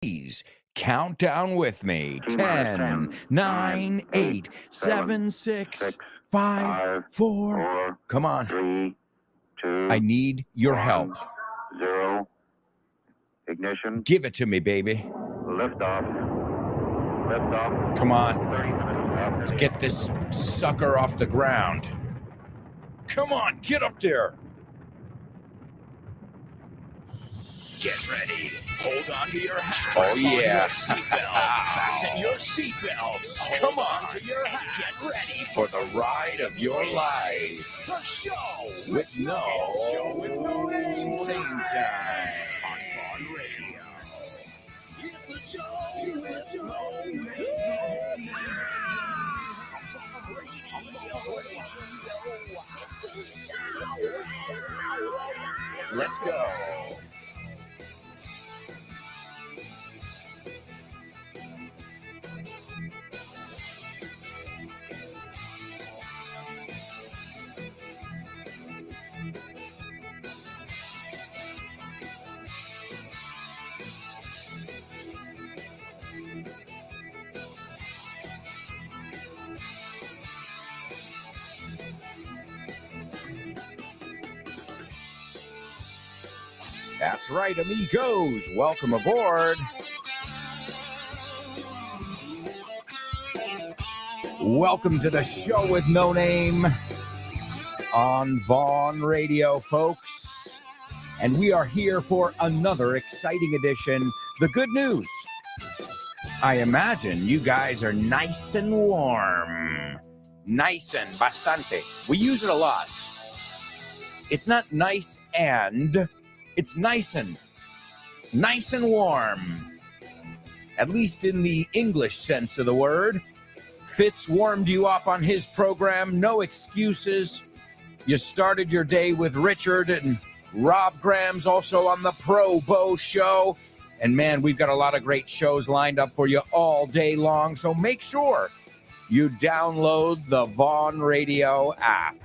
Please count down with me. 10, 9, 8, 7, 6, 5, 4. Come on. 3, 2. I need your help. 0. Ignition. Give it to me, baby. Lift off. Lift off. Come on. 30 minutes after. Let's get this sucker off the ground. Come on, get up there. Get ready. Hold on to your hat. Oh, yeah. Fasten your seatbelts. Come on. To your hat. Get ready for the ride of your life. The show with no name. Same time. On Vaughn Radio. It's a show with no name. Let's go. That's right, amigos. Welcome aboard. Welcome to the show with no name on Vaughn Radio, folks. And we are here for another exciting edition. The good news. I imagine you guys are nice and warm. Nice and bastante. We use it a lot. It's not nice and... It's nice and warm, at least in the English sense of the word. Fitz warmed you up on his program, no excuses. You started your day with Richard, and Rob Graham's also on the Pro Bow show. And man, we've got a lot of great shows lined up for you all day long, so make sure you download the Vaughn Radio app.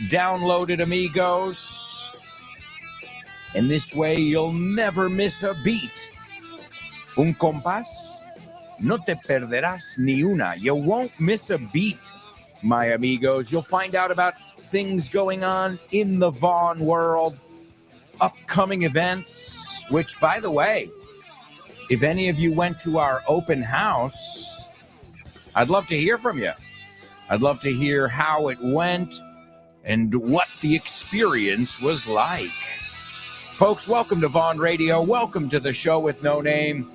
Download it, amigos. And this way, you'll never miss a beat. Un compás, no te perderás ni una. You won't miss a beat, my amigos. You'll find out about things going on in the Vaughn world, upcoming events, which, by the way, if any of you went to our open house, I'd love to hear from you. I'd love to hear how it went and what the experience was like. Folks, welcome to Vaughn Radio. Welcome to the show with no name.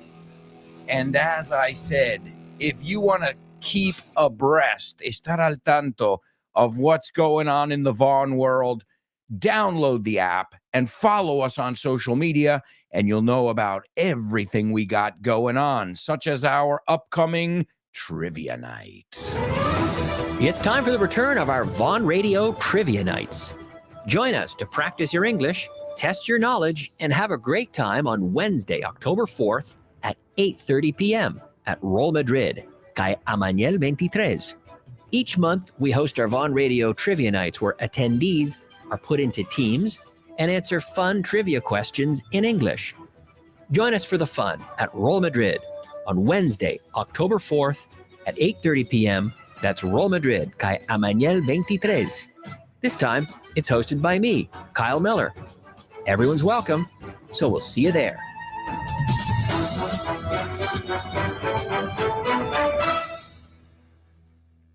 And as I said, if you want to keep abreast, estar al tanto of what's going on in the Vaughn world, download the app and follow us on social media, and you'll know about everything we got going on, such as our upcoming Trivia Night. It's time for the return of our Vaughn Radio Trivia Nights. Join us to practice your English, test your knowledge, and have a great time on Wednesday, October 4th at 8:30 p.m. at Roll Madrid, Calle Amañel 23. Each month, we host our Vaughn Radio Trivia Nights where attendees are put into teams and answer fun trivia questions in English. Join us for the fun at Roll Madrid on Wednesday, October 4th at 8:30 p.m. That's Roll Madrid, Calle Amañel 23. This time, it's hosted by me, Kyle Miller. Everyone's welcome, so we'll see you there.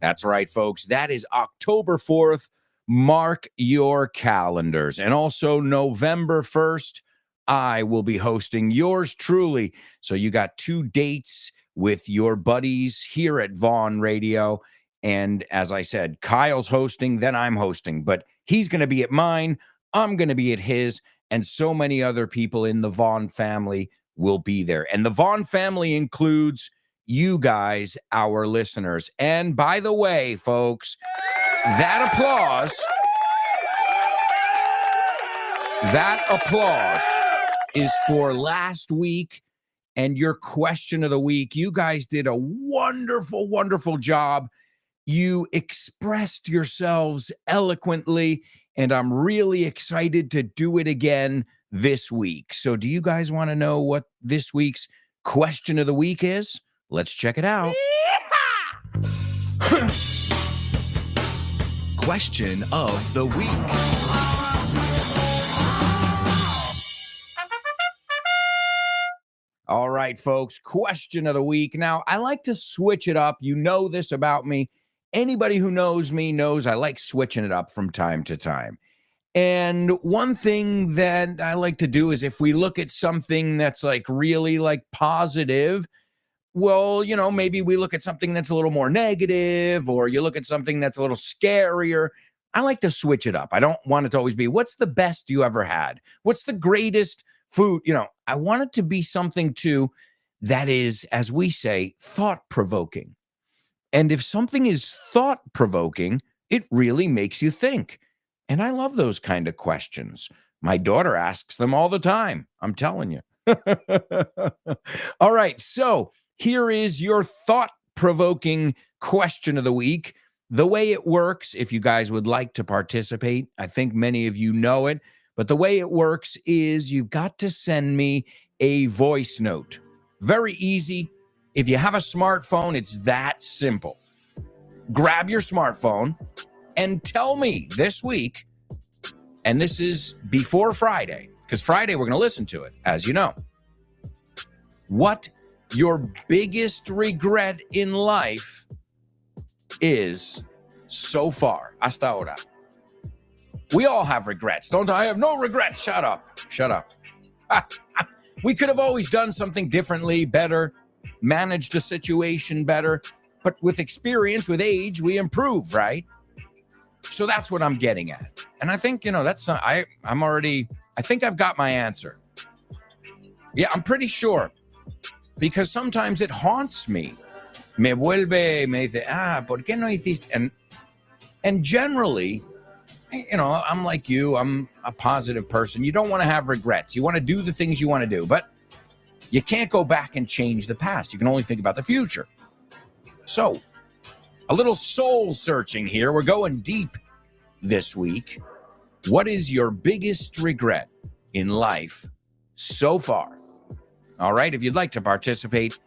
That's right, folks. That is October 4th. Mark your calendars. And also November 1st, I will be hosting yours truly. So you got 2 dates with your buddies here at Vaughn Radio. And as I said, Kyle's hosting, then I'm hosting. But he's going to be at mine, I'm going to be at his, and so many other people in the Vaughn family will be there. And the Vaughn family includes you guys, our listeners. And by the way, folks, that applause is for last week and your question of the week. You guys did a wonderful, wonderful job. You expressed yourselves eloquently, and I'm really excited to do it again this week. So do you guys want to know what this week's question of the week is? Let's check it out. Question of the week. All right, folks, question of the week. Now, I like to switch it up. You know this about me. Anybody who knows me knows I like switching it up from time to time. And one thing that I like to do is if we look at something that's like really like positive, well, you know, maybe we look at something that's a little more negative, or you look at something that's a little scarier. I like to switch it up. I don't want it to always be, what's the best you ever had? What's the greatest food? You know, I want it to be something too that is, as we say, thought-provoking. And if something is thought-provoking, it really makes you think. And I love those kind of questions. My daughter asks them all the time. I'm telling you. All right. So here is your thought-provoking question of the week. The way it works, if you guys would like to participate, I think many of you know it, but the way it works is you've got to send me a voice note. Very easy. If you have a smartphone, it's that simple. Grab your smartphone and tell me this week, and this is before Friday, because Friday we're going to listen to it, as you know, what your biggest regret in life is so far, hasta ahora. We all have regrets, don't I? I have no regrets. Shut up. Shut up. We could have always done something differently, better, managed a situation better, but with experience, with age, we improve, right? So that's what I'm getting at. And I think, you know, that's, I think I've got my answer. Yeah, I'm pretty sure. Because sometimes it haunts me. Me dice, ¿por qué no hiciste? And generally, you know, I'm like you, I'm a positive person. You don't want to have regrets. You want to do the things you want to do, but you can't go back and change the past. You can only think about the future. So, a little soul searching here. We're going deep this week. What is your biggest regret in life so far? All right, if you'd like to participate,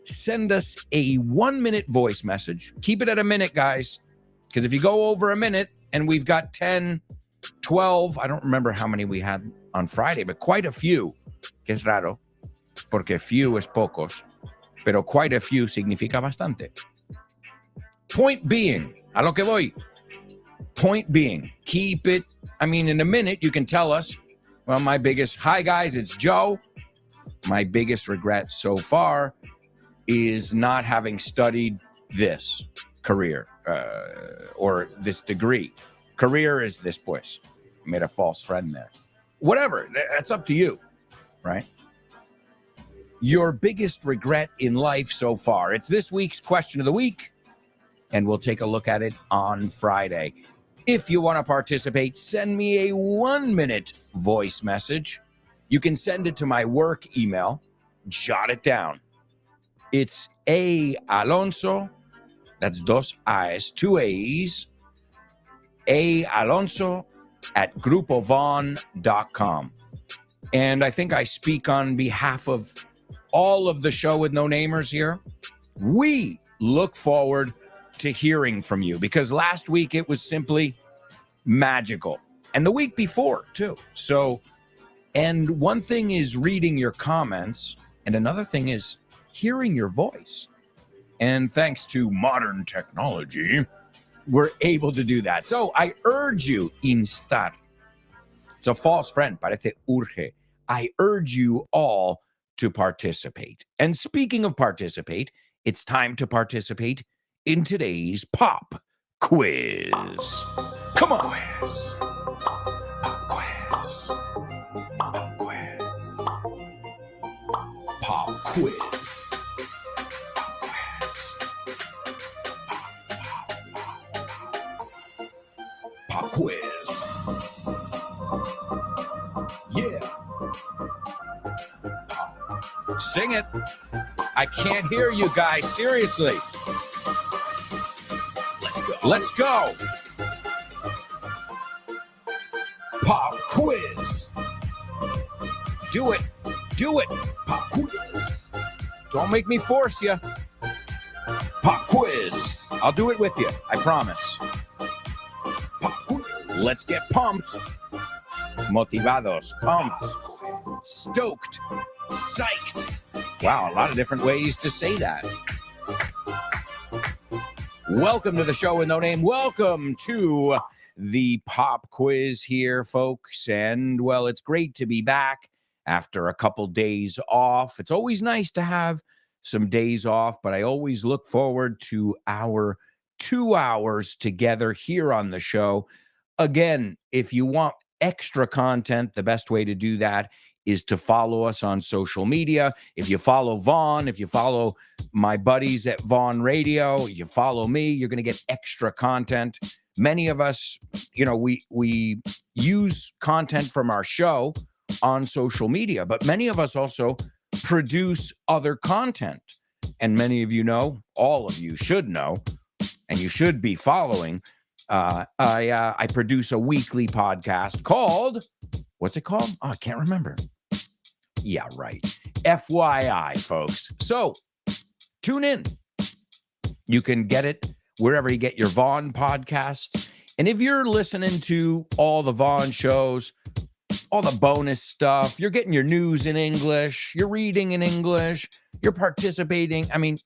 send us a 1-minute voice message. Keep it at a minute, guys, because if you go over a minute and we've got 10, 12, I don't remember how many we had on Friday, but quite a few, que es raro, porque few es pocos, pero quite a few significa bastante. Point being, a lo que voy, point being, keep it, I mean, in a minute, you can tell us, well, hi guys, it's Joe. My biggest regret so far is not having studied this career or this degree. Career is this, pues. I made a false friend there. Whatever, that's up to you, right? Your biggest regret in life so far. It's this week's question of the week, and we'll take a look at it on Friday. If you want to participate, send me a 1-minute voice message. You can send it to my work email. Jot it down. It's Alonso, that's dos I's, 2 A's, Alonso at grupovon.com. And I think I speak on behalf of all of the show with no namers here. We look forward to hearing from you because last week it was simply magical. And the week before, too. So, and one thing is reading your comments, and another thing is hearing your voice. And thanks to modern technology, we're able to do that. So I urge you, instar. It's a false friend, parece urge. I urge you all to participate. And speaking of participate, it's time to participate in today's pop quiz. Come on. Quiz. Pop quiz. Pop quiz. Pop quiz. Pop quiz. Yeah. Sing it. I can't hear you guys. Seriously. Let's go. Let's go. Pop quiz. Do it. Do it. Pop quiz. Don't make me force you. Pop quiz. I'll do it with you. I promise. Pop quiz. Let's get pumped. Motivados. Pumped. Stoked. Psyched. Wow, a lot of different ways to say that. Welcome to the show with no name. Welcome to the pop quiz here, folks. And, well, it's great to be back after a couple days off. It's always nice to have some days off, but I always look forward to our 2 hours together here on the show. Again, if you want extra content, the best way to do that is to follow us on social media. If you follow Vaughn, if you follow my buddies at Vaughn Radio, you follow me, you're going to get extra content. Many of us, we use content from our show on social media, but many of us also produce other content. And many of you know, all of you should know, and you should be following. I produce a weekly podcast called, what's it called? Oh, I can't remember. Yeah, right. FYI, folks. So tune in. You can get it wherever you get your Vaughn podcasts. And if you're listening to all the Vaughn shows, all the bonus stuff, you're getting your news in English, you're reading in English, you're participating. I mean,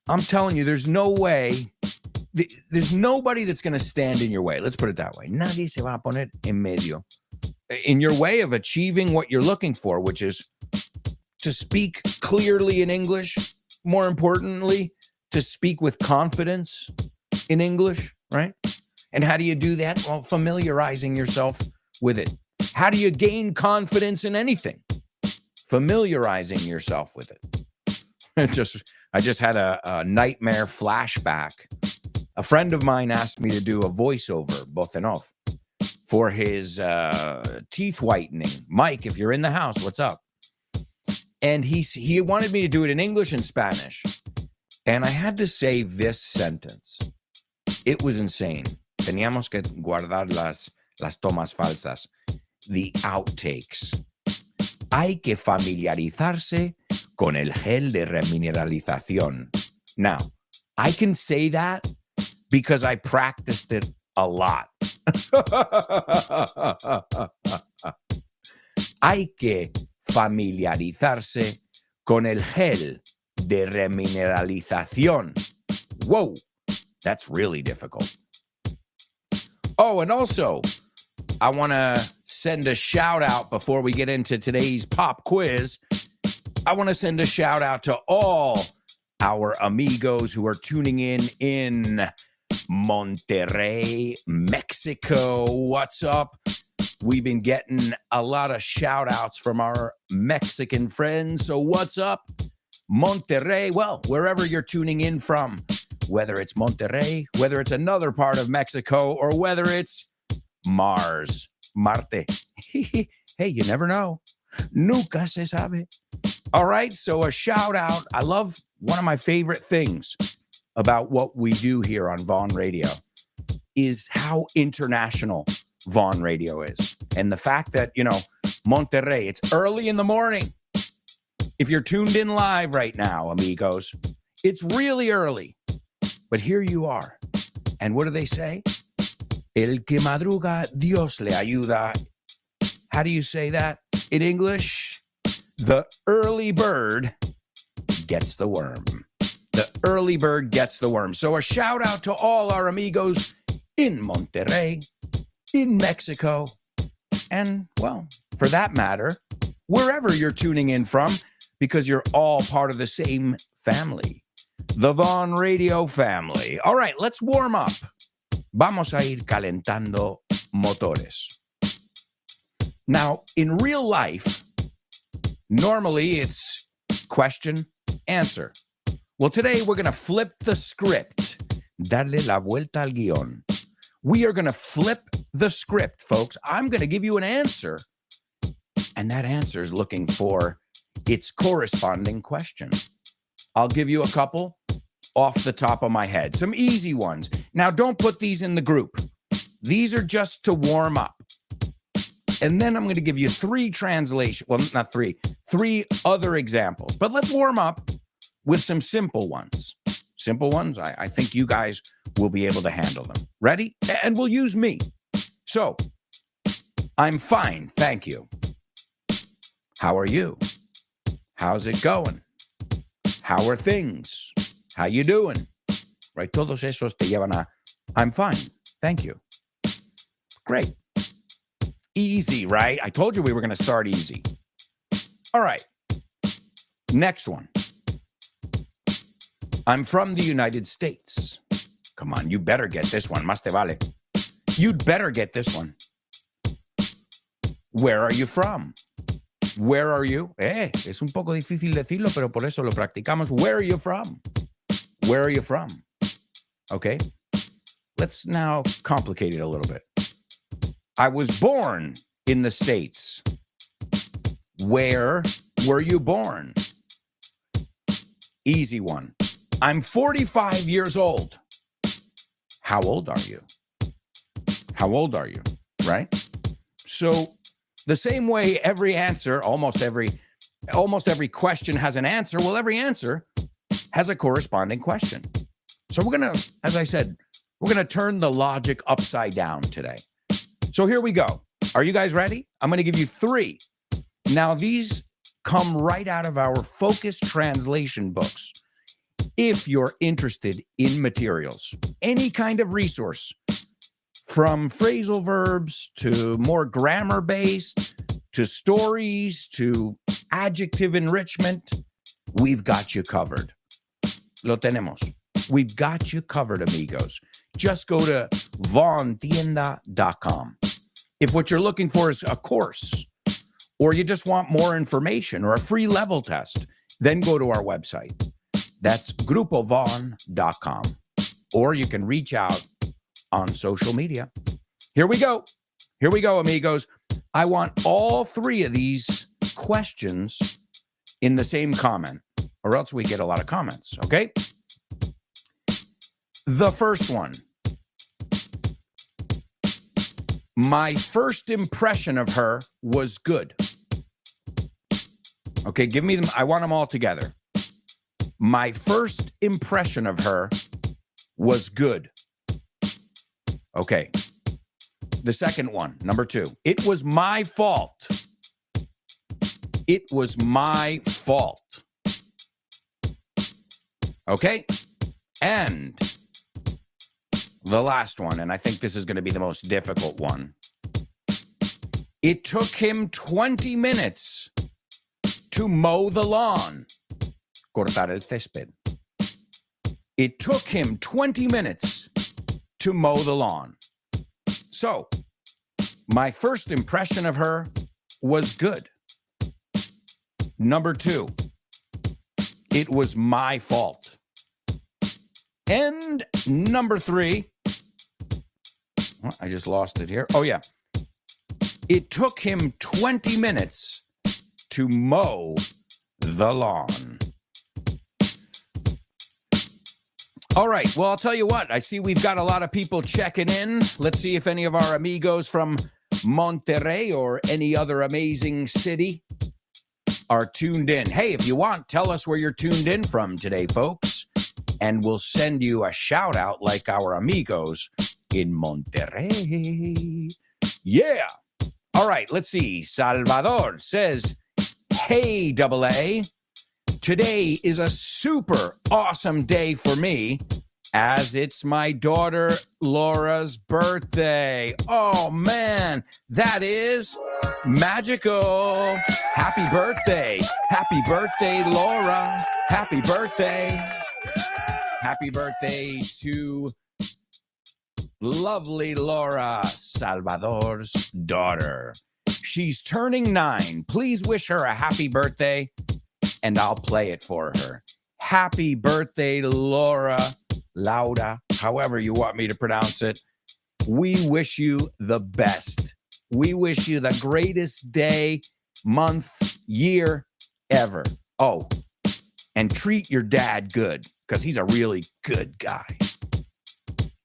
I'm telling you, there's no way, there's nobody that's going to stand in your way. Let's put it that way. Nadie se va a poner en medio. In your way of achieving what you're looking for, which is to speak clearly in English, more importantly, to speak with confidence in English, right? And how do you do that? Well, familiarizing yourself with it. How do you gain confidence in anything? Familiarizing yourself with it. I just had a nightmare flashback. A friend of mine asked me to do a voiceover, voz en off, for his teeth whitening. Mike, if you're in the house, what's up? And he wanted me to do it in English and Spanish. And I had to say this sentence. It was insane. Teníamos que guardar las tomas falsas. The outtakes. Hay que familiarizarse con el gel de remineralización. Now, I can say that because I practiced it a lot. Hay que familiarizarse con el gel de remineralización. Whoa, that's really difficult. Oh, and also, I want to send a shout out before we get into today's pop quiz. I want to send a shout out to all our amigos who are tuning in Monterrey, Mexico. What's up? We've been getting a lot of shout outs from our Mexican friends. So what's up, Monterrey? Well, wherever you're tuning in from, whether it's Monterrey, whether it's another part of Mexico, or whether it's Marte. Hey, you never know. Nunca se sabe. All right, so a shout out. I love one of my favorite things about what we do here on Vaughn Radio is how international Vaughn Radio is. And the fact that, Monterrey, it's early in the morning. If you're tuned in live right now, amigos, it's really early. But here you are. And what do they say? El que madruga, Dios le ayuda. How do you say that in English? The early bird gets the worm. The early bird gets the worm. So a shout out to all our amigos in Monterrey, in Mexico, and, well, for that matter, wherever you're tuning in from, because you're all part of the same family, the Vaughn Radio family. All right, let's warm up. Vamos a ir calentando motores. Now, in real life, normally it's question, answer. Well, today we're going to flip the script. Darle la vuelta al guión. We are going to flip the script, folks. I'm going to give you an answer, and that answer is looking for its corresponding question. I'll give you a couple off the top of my head, some easy ones. Now, don't put these in the group. These are just to warm up. And then I'm going to give you three other examples. But let's warm up with some simple ones. Simple ones, I think you guys will be able to handle them. Ready? And we'll use me. So, I'm fine, thank you. How are you? How's it going? How are things? How you doing? Right? Todos esos te llevan a, I'm fine, thank you. Great. Easy, right? I told you we were going to start easy. All right. Next one. I'm from the United States. Come on, you better get this one. Más te vale. You'd better get this one. Where are you from? Where are you? Es un poco difícil decirlo, pero por eso lo practicamos. Where are you from? Where are you from? Okay. Let's now complicate it a little bit. I was born in the States. Where were you born? Easy one. I'm 45 years old. How old are you? How old are you? Right? So the same way every answer, almost every question has an answer, well, every answer has a corresponding question. So we're going to, as I said, we're going to turn the logic upside down today. So here we go. Are you guys ready? I'm going to give you three. Now, these come right out of our Focus translation books. If you're interested in materials, any kind of resource, from phrasal verbs to more grammar-based, to stories, to adjective enrichment, we've got you covered. Lo tenemos. We've got you covered, amigos. Just go to vontienda.com. If what you're looking for is a course, or you just want more information or a free level test, then go to our website. That's grupovon.com. Or you can reach out on social media. Here we go. Here we go, amigos. I want all three of these questions in the same comment, or else we get a lot of comments, okay? The first one. My first impression of her was good. Okay, give me them. I want them all together. My first impression of her was good. Okay. The second one, number two. It was my fault. It was my fault. Okay. And the last one, and I think this is going to be the most difficult one. It took him 20 minutes to mow the lawn. Cortar el césped. It took him 20 minutes to mow the lawn. So, my first impression of her was good. Number two, it was my fault. And number three, I just lost it here. Oh, yeah. It took him 20 minutes to mow the lawn. All right. Well, I'll tell you what. I see we've got a lot of people checking in. Let's see if any of our amigos from Monterrey or any other amazing city are tuned in. Hey, if you want, tell us where you're tuned in from today, folks, and we'll send you a shout out like our amigos in Monterrey. Yeah. All right. Let's see. Salvador says, hey, AA. Today is a super awesome day for me as it's my daughter Laura's birthday. Oh, man, that is magical. Happy birthday. Happy birthday, Laura. Happy birthday. Happy birthday to lovely Laura, Salvador's daughter. She's turning 9. Please wish her a happy birthday, and I'll play it for her. Happy birthday, Laura, however you want me to pronounce it. We wish you the best. We wish you the greatest day, month, year ever. Oh, and treat your dad good, because he's a really good guy.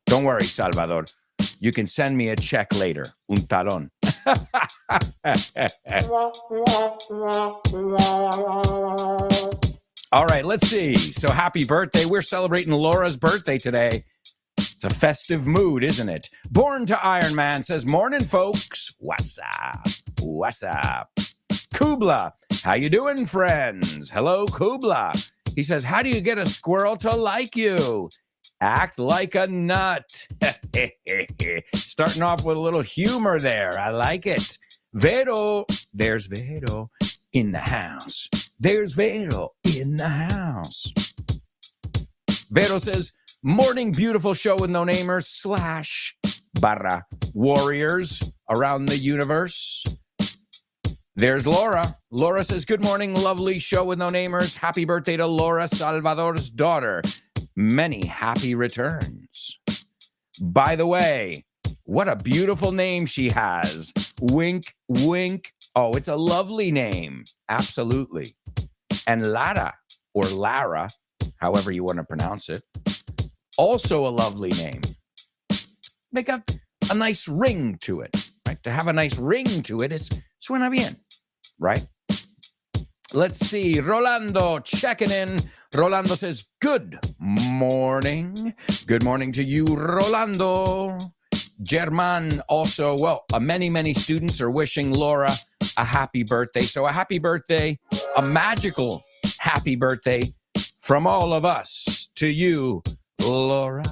Don't worry, Salvador. You can send me a check later. Un talón. All right, let's see. So happy birthday. We're celebrating Laura's birthday today. It's a festive mood, isn't it? Born to Iron Man says, morning, folks. What's up? What's up? Kubla, how you doing, friends? Hello, Kubla. He says, how do you get a squirrel to like you? Act like a nut. Starting off with a little humor there. I like it. Vero, there's Vero in the house. There's Vero in the house. Vero says, morning, beautiful show with no namers / warriors around the universe. There's Laura. Laura says, good morning, lovely show with no namers. Happy birthday to Laura, Salvador's daughter. Many happy returns. By the way, what a beautiful name she has. Wink, wink. Oh, it's a lovely name. Absolutely. And Lara, or Lara, however you want to pronounce it, also a lovely name. They got a nice ring to it, right? To have a nice ring to it is suena bien, right? Let's see. Rolando checking in. Rolando says, good morning. Good morning to you, Rolando. German also, well, many students are wishing Laura a happy birthday. So a happy birthday, a magical happy birthday from all of us to you, Laura,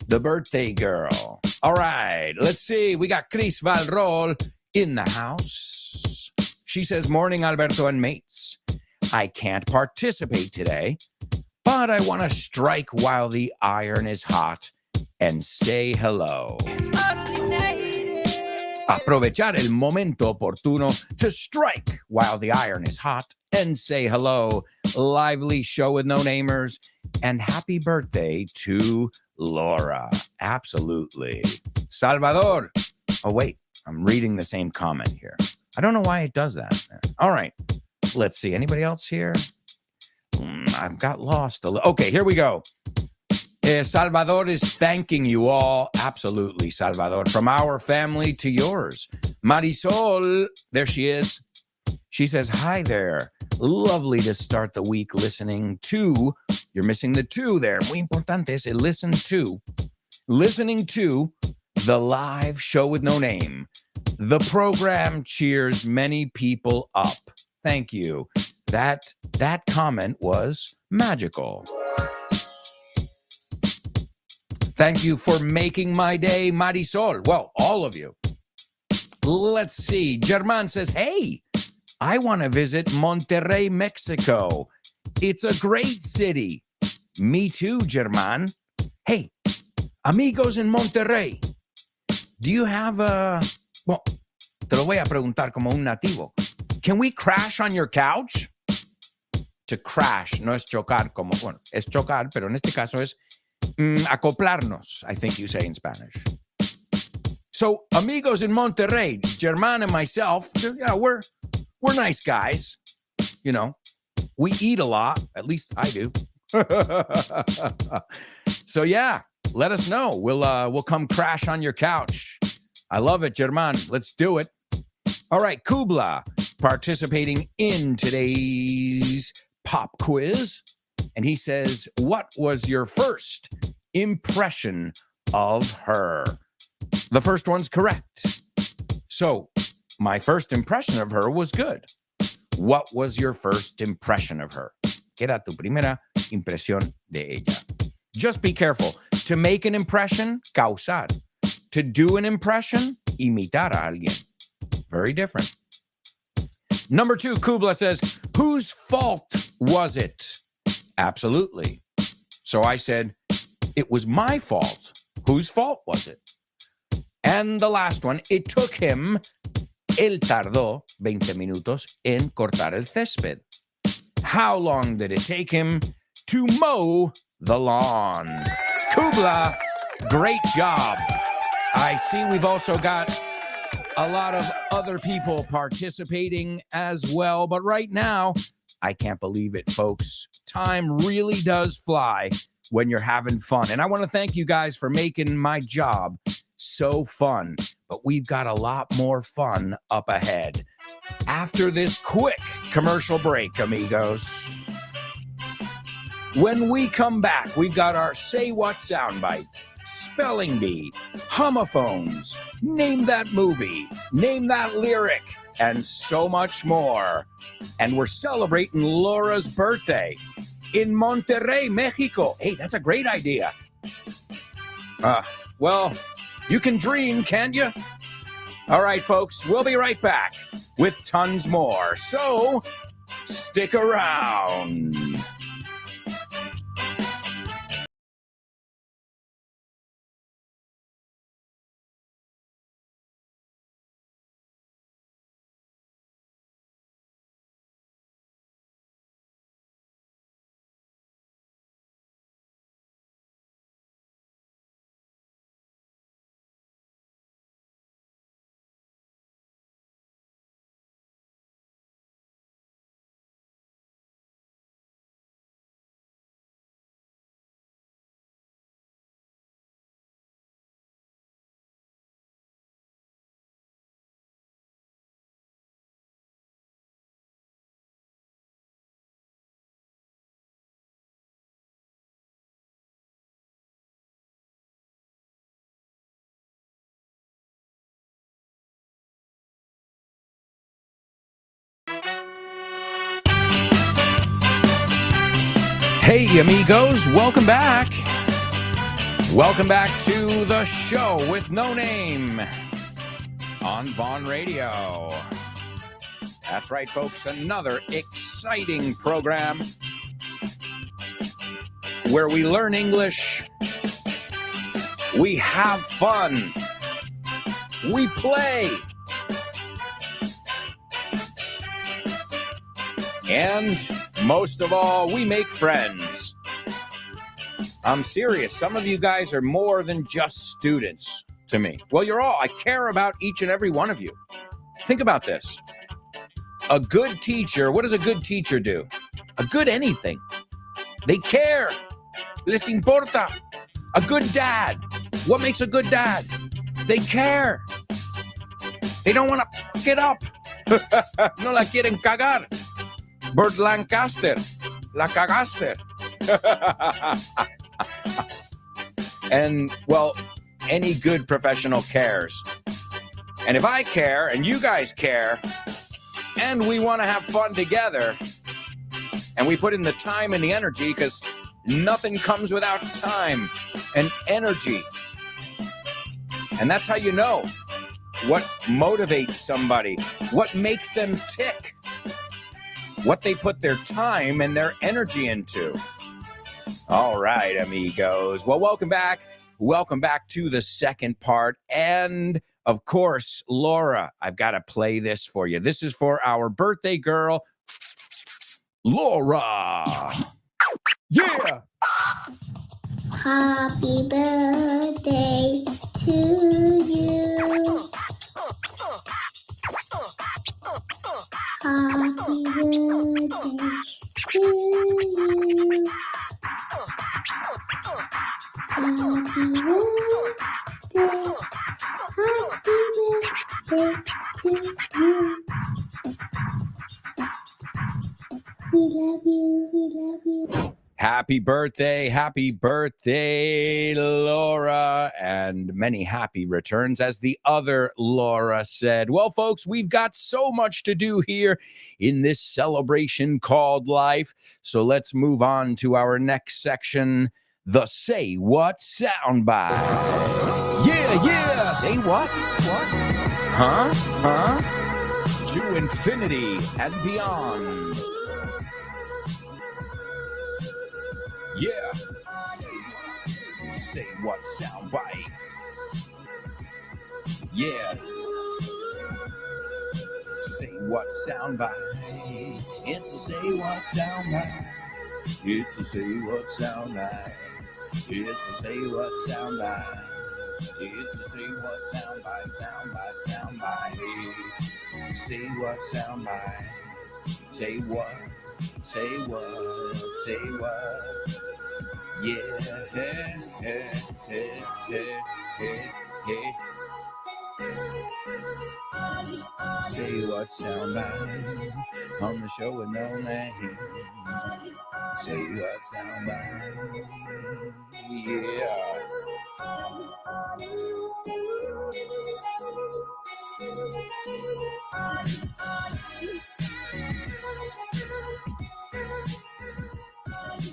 the birthday girl. All right, let's see. We got Chris Valrol in the house. She says, morning, Alberto and mates. I can't participate today, but I want to strike while the iron is hot and say hello. Aprovechar el momento oportuno to strike while the iron is hot and say hello. Lively show with no namers and happy birthday to Laura. Absolutely. Salvador. Oh, wait, I'm reading the same comment here. I don't know why it does that. All right. Let's see. Anybody else here? I've got lost a little. Okay, here we go. Salvador is thanking you all. Absolutely, Salvador. From our family to yours. Marisol, there she is. She says, hi there. Lovely to start the week listening to, you're missing the two there. Muy importante es listening to the live show with no name. The program cheers many people up. Thank you. That comment was magical. Thank you for making my day, Marisol. Well, all of you. Let's see. German says, hey, I want to visit Monterrey, Mexico. It's a great city. Me too, German. Hey, amigos in Monterrey, do you have a... Well, te lo voy a preguntar como un nativo. Can we crash on your couch? To crash no es chocar como... Bueno, es chocar, pero en este caso es acoplarnos, I think you say in Spanish. So, amigos in Monterrey, German and myself, yeah, we're nice guys. You know, we eat a lot. At least I do. So, yeah, let us know. We'll come crash on your couch. I love it, German. Let's do it. All right, Kubla participating in today's pop quiz. And he says, what was your first impression of her? The first one's correct. So, my first impression of her was good. What was your first impression of her? ¿Qué era tu primera impresión de ella? Just be careful. To make an impression, causar. To do an impression, imitar a alguien. Very different. Number 2, Kubla says, whose fault was it? Absolutely. So I said, it was my fault. Whose fault was it? And the last one, it took him, él tardó 20 minutos en cortar el césped. How long did it take him to mow the lawn? Kubla, great job. I see we've also got a lot of other people participating as well. But right now, I can't believe it, folks. Time really does fly when you're having fun. And I want to thank you guys for making my job So fun, but we've got a lot more fun up ahead. After this quick commercial break, amigos. When we come back, we've got our Say What soundbite, spelling bee, homophones, name that movie, name that lyric, and so much more. And we're celebrating Laura's birthday in Monterrey, Mexico. Hey, that's a great idea. Well, you can dream, can't you? All right, folks, we'll be right back with tons more. So, stick around. Hey, amigos, welcome back. Welcome back to the show with no name on Vaughn Radio. That's right, folks, another exciting program where we learn English, we have fun, we play, and most of all, we make friends. I'm serious. Some of you guys are more than just students to me. Well, you're all. I care about each and every one of you. Think about this. A good teacher, what does a good teacher do? A good anything. They care. Les importa. A good dad. What makes a good dad? They care. They don't want to fuck it up. No la quieren cagar. Burt Lancaster, la cagaste. And, well, any good professional cares. And if I care, and you guys care, and we want to have fun together, and we put in the time and the energy, because nothing comes without time and energy. And that's how you know what motivates somebody, what makes them tick, what they put their time and their energy into. All right, amigos. Well, welcome back. Welcome back to the second part. And, of course, Laura, I've got to play this for you. This is for our birthday girl, Laura. Yeah. Happy birthday to you. Happy birthday to you. Happy birthday. Happy birthday to you. We love you. We love you. Happy birthday, Laura, and many happy returns, as the other Laura said. Well, folks, we've got so much to do here in this celebration called life, so let's move on to our next section, the Say What soundbite. Yeah. Say what? What? Huh? To infinity and beyond. Yeah. Say what sound bites. Yeah. Say what sound bite. It's a say what sound bite. It's a say what sound bite. It's a say what sound bite. It's a say what sound bite. Sound bite. Say what sound bite. Say what. Say what, say what. Yeah. Say what soundbite on the show with no name. Say what soundbite. Yeah.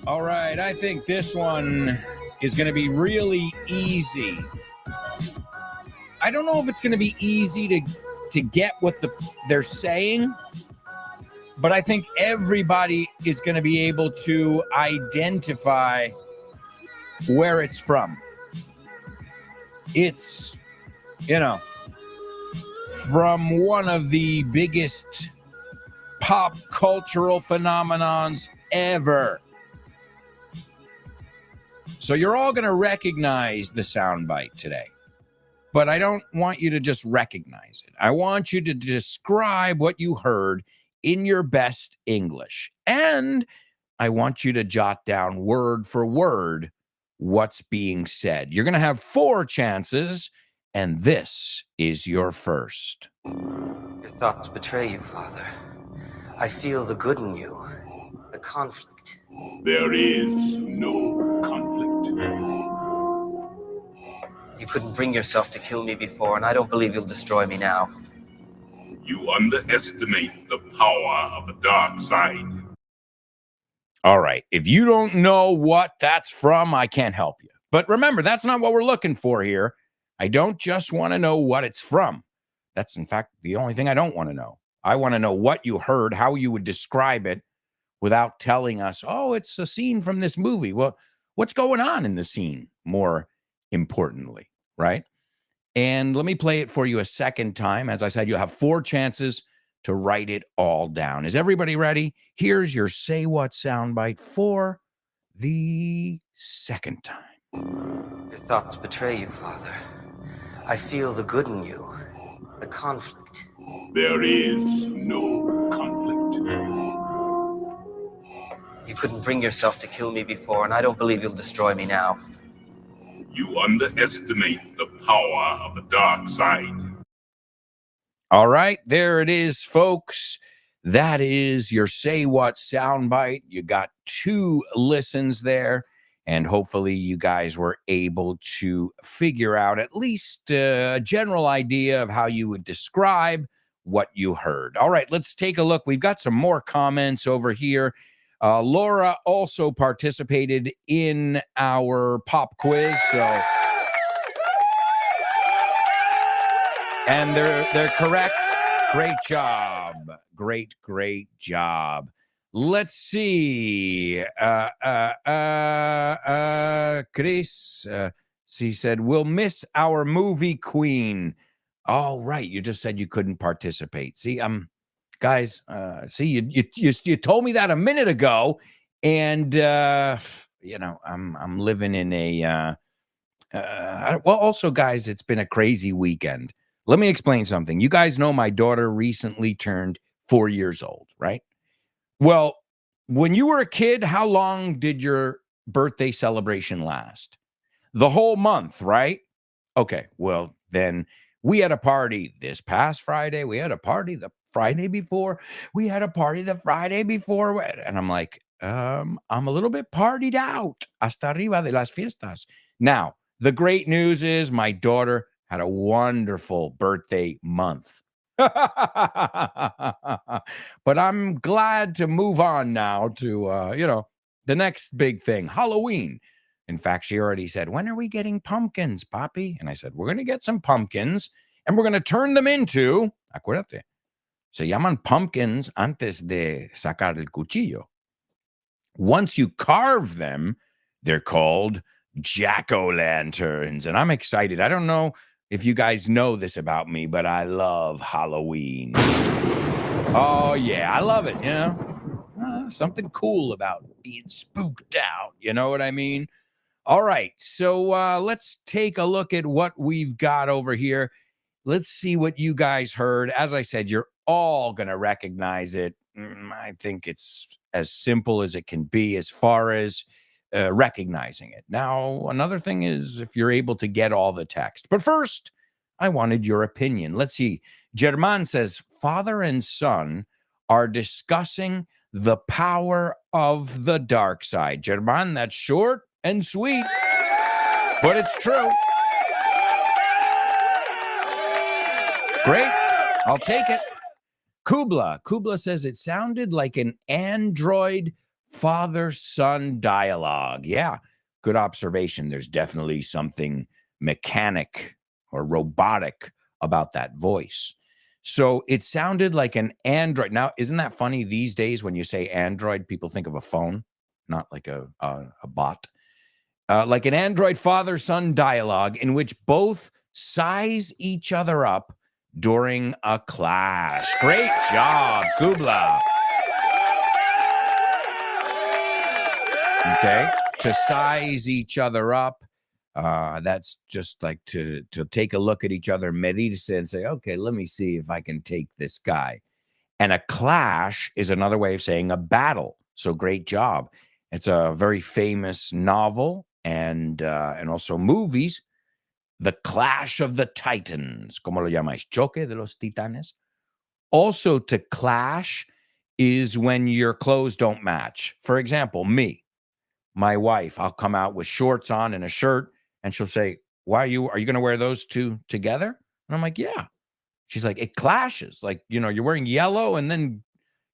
All right, I think this one is going to be really easy. I don't know if it's going to be easy to get what they're saying, but I think everybody is going to be able to identify where it's from. It's, from one of the biggest pop cultural phenomenons ever. So you're all going to recognize the soundbite today. But I don't want you to just recognize it. I want you to describe what you heard in your best English. And I want you to jot down word for word what's being said. You're going to have 4 chances, and this is your first. Your thoughts betray you, Father. I feel the good in you, the conflict. There is no conflict. You couldn't bring yourself to kill me before, and I don't believe you'll destroy me now. You underestimate the power of the dark side. All right. If you don't know what that's from, I can't help you. But remember, that's not what we're looking for here. I don't just want to know what it's from. That's, in fact, the only thing I don't want to know. I want to know what you heard, how you would describe it without telling us, oh, it's a scene from this movie. Well, what's going on in the scene, more importantly, right? And let me play it for you a second time. As I said, you'll have 4 chances to write it all down. Is everybody ready? Here's your Say What soundbite for the second time. Your thoughts betray you, Father. I feel the good in you, the conflict. There is no conflict. You couldn't bring yourself to kill me before, and I don't believe you'll destroy me now. You underestimate the power of the dark side. All right, there it is, folks. That is your Say What soundbite. You got 2 listens there, and hopefully you guys were able to figure out at least a general idea of how you would describe what you heard. All right, let's take a look. We've got some more comments over here. Laura also participated in our pop quiz, so... And they're correct. Great job. Great job. Let's see. Chris, she said, we'll miss our movie queen. Oh, right. You just said you couldn't participate. See, guys, see, you told me that a minute ago, and I'm living in a well, also, guys, it's been a crazy weekend. Let me explain something. You guys know my daughter recently turned 4 years old, right? Well, when you were a kid, how long did your birthday celebration last? The whole month, right? Okay, well, then we had a party this past Friday. We had a party the Friday before. We had a party the Friday before. And I'm like, I'm a little bit partied out. Hasta arriba de las fiestas. Now, the great news is my daughter had a wonderful birthday month. But I'm glad to move on now to, the next big thing, Halloween. In fact, she already said, when are we getting pumpkins, Papi? And I said, we're going to get some pumpkins, and we're going to turn them into, acuérdate, se llaman pumpkins antes de sacar el cuchillo. Once you carve them, they're called jack-o'-lanterns, and I'm excited. I don't know if you guys know this about me, but I love Halloween. Oh, yeah, I love it, something cool about being spooked out, you know what I mean? All right, so let's take a look at what we've got over here. Let's see what you guys heard. As I said, you're all going to recognize it. I think it's as simple as it can be as far as recognizing it. Now, another thing is if you're able to get all the text. But first, I wanted your opinion. Let's see. German says, father and son are discussing the power of the dark side. German, that's short and sweet, but it's true. Great. I'll take it. Kubla says it sounded like an Android father-son dialogue. Yeah, good observation. There's definitely something mechanic or robotic about that voice. So it sounded like an Android. Now, isn't that funny? These days, when you say Android, people think of a phone, not like a bot. Like an Android father-son dialogue in which both size each other up during a clash. Great job, Kubla. Okay, to size each other up. That's just like to take a look at each other, medirse, and say, okay, let me see if I can take this guy. And a clash is another way of saying a battle. So great job. It's a very famous novel and also movies. The Clash of the Titans. ¿Cómo lo llamáis? Choque de los titanes. Also, to clash is when your clothes don't match. For example, me, my wife, I'll come out with shorts on and a shirt, and she'll say, are you going to wear those two together? And I'm like, yeah. She's like, it clashes. Like, you're wearing yellow and then,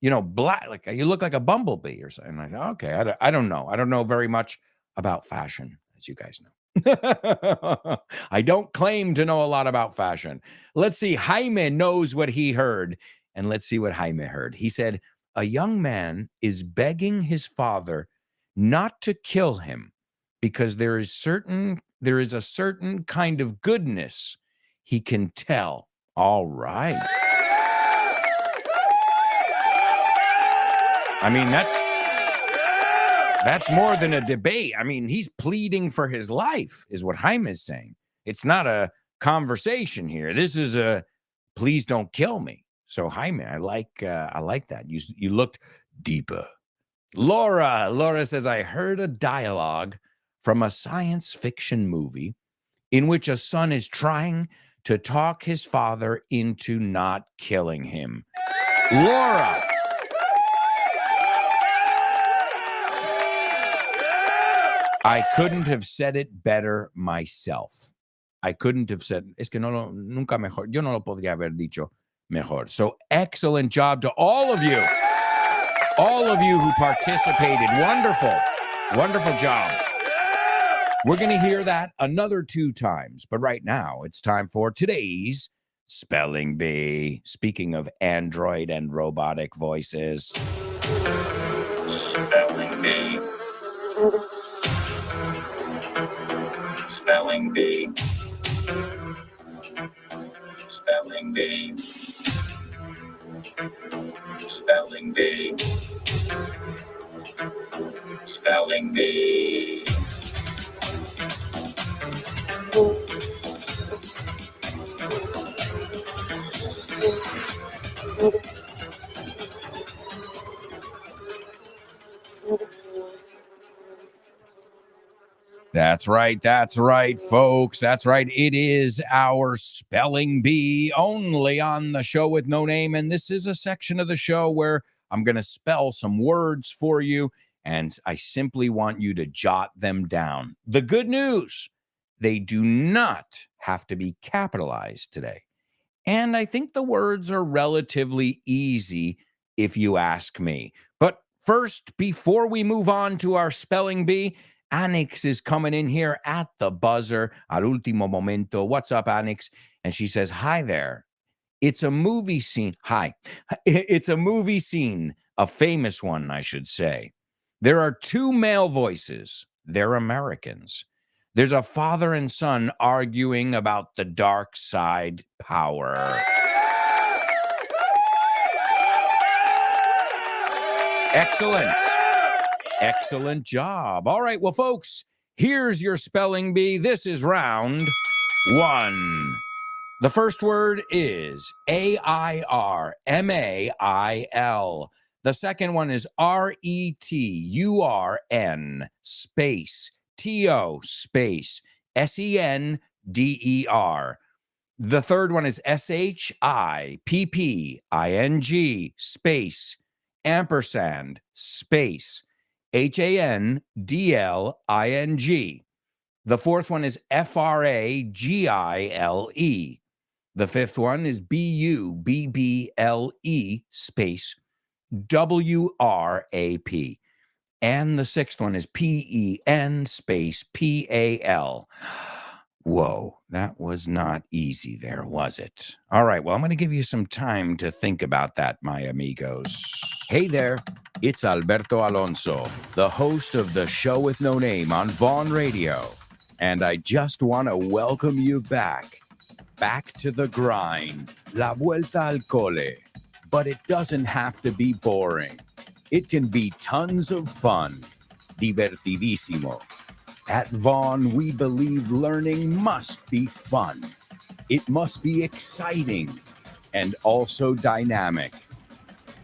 black. Like, you look like a bumblebee or something. I'm like, okay, I don't know. I don't know very much about fashion, as you guys know. I don't claim to know a lot about fashion. Let's see. Jaime knows what he heard. And let's see what Jaime heard. He said, a young man is begging his father not to kill him because there is a certain kind of goodness he can tell. All right. I mean, that's more than a debate. I mean, he's pleading for his life, is what Jaime is saying. It's not a conversation here. This is a please don't kill me. So Jaime, I like that. You looked deeper. Laura says, I heard a dialogue from a science fiction movie in which a son is trying to talk his father into not killing him. Laura. I couldn't have said it better myself. I couldn't have said, es que nunca mejor. Yo no lo podría haber dicho mejor. So excellent job to all of you who participated. Wonderful, wonderful job. We're going to hear that another 2 times, but right now it's time for today's Spelling Bee. Speaking of Android and robotic voices. Spelling Bee. Spelling Bee. Spelling Bee. Spelling Bee. Spelling Bee. That's right, folks. That's right. It is our Spelling Bee only on the Show with No Name. And this is a section of the show where I'm going to spell some words for you, and I simply want you to jot them down. The good news, they do not have to be capitalized today. And I think the words are relatively easy if you ask me. But first, before we move on to our Spelling Bee, Anix is coming in here at the buzzer, al último momento. What's up, Anix? And she says, hi there. It's a movie scene. Hi. It's a movie scene, a famous one, I should say. There are 2 male voices. They're Americans. There's a father and son arguing about the dark side power. Excellent. Excellent job. All right, well, folks, here's your Spelling Bee. This is round 1. The first word is AIRMAIL. The second one is RETURN space TO space SENDER. The third one is SHIPPING space ampersand space HANDLING. The fourth one is FRAGILE. The fifth one is BUBBLE space WRAP. And the sixth one is PEN space PAL. Whoa, that was not easy there, was it? All right, well, I'm going to give you some time to think about that, my amigos. Hey there, it's Alberto Alonso, the host of the Show with No Name on Vaughn Radio. And I just want to welcome you back to the grind, la vuelta al cole. But it doesn't have to be boring. It can be tons of fun, divertidísimo. At Vaughn, we believe learning must be fun. It must be exciting and also dynamic.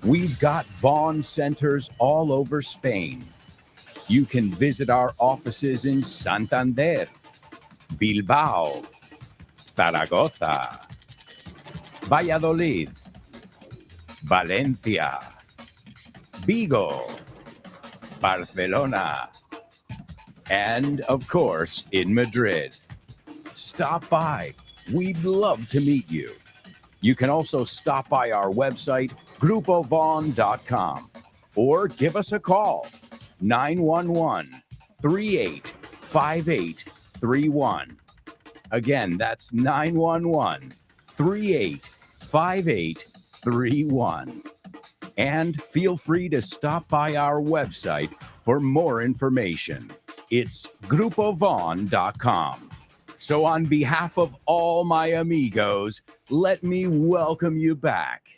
We've got Vaughn centers all over Spain. You can visit our offices in Santander, Bilbao, Zaragoza, Valladolid, Valencia, Vigo, Barcelona, and, of course, in Madrid. Stop by. We'd love to meet you. You can also stop by our website, grupovon.com, or give us a call, 911-385831. Again, that's 911-385831. And feel free to stop by our website for more information. It's grupovon.com. So on behalf of all my amigos, let me welcome you back.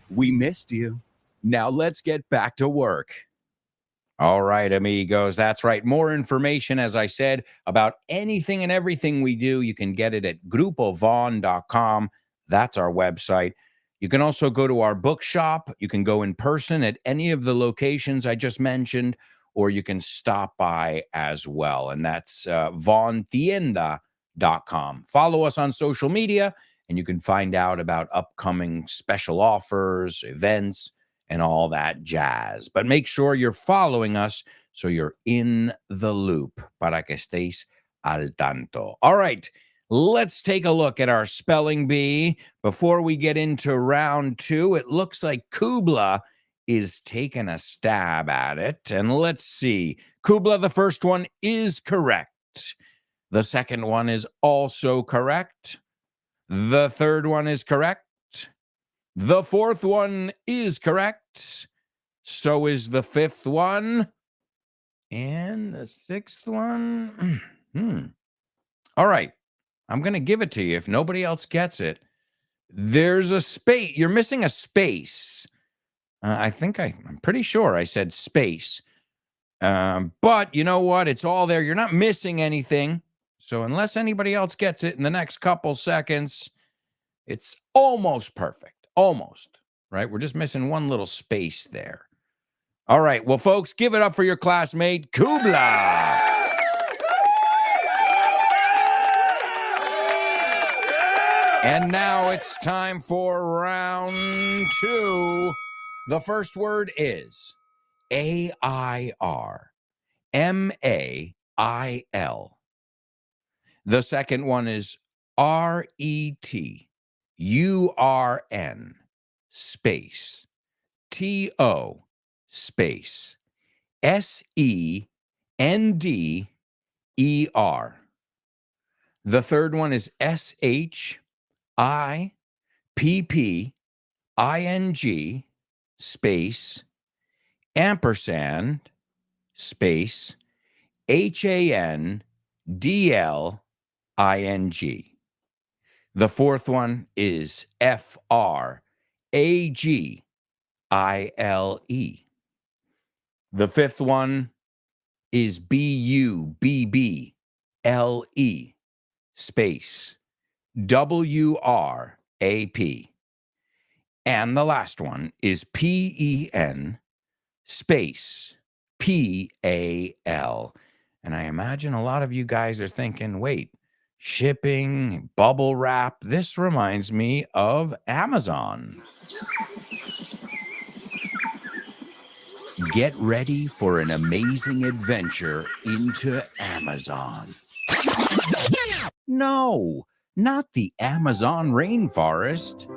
We missed you. Now let's get back to work. All right, amigos, that's right. More information, as I said, about anything and everything we do, you can get it at grupovon.com. That's our website. You can also go to our bookshop. You can go in person at any of the locations I just mentioned, or you can stop by as well. And that's vaughntienda.com. Follow us on social media, and you can find out about upcoming special offers, events, and all that jazz. But make sure you're following us so you're in the loop para que estéis al tanto. All right, let's take a look at our spelling bee. Before we get into round two, it looks like Kubla is taking a stab at it. And let's see. Kubla, the first one is correct. The second one is also correct. The third one is correct. The fourth one is correct. So is the fifth one. And the sixth one. All right. I'm going to give it to you if nobody else gets it. There's a space. You're missing a space. I'm pretty sure I said space. But you know what? It's all there. You're not missing anything. So unless anybody else gets it in the next couple seconds, it's almost perfect. Almost. Right? We're just missing one little space there. All right. Well, folks, give it up for your classmate, Kubla. And now it's time for round two. The first word is AIR. MAIL. The second one is RETURN space TO space SENDER. The third one is SHIPPING space ampersand space HANDLING. The fourth one is FRAGILE. The fifth one is BUBBLE space WRAP. And the last one is PEN space PAL. And I imagine a lot of you guys are thinking, wait, shipping, bubble wrap. This reminds me of Amazon. Get ready for an amazing adventure into Amazon. No, not the Amazon rainforest.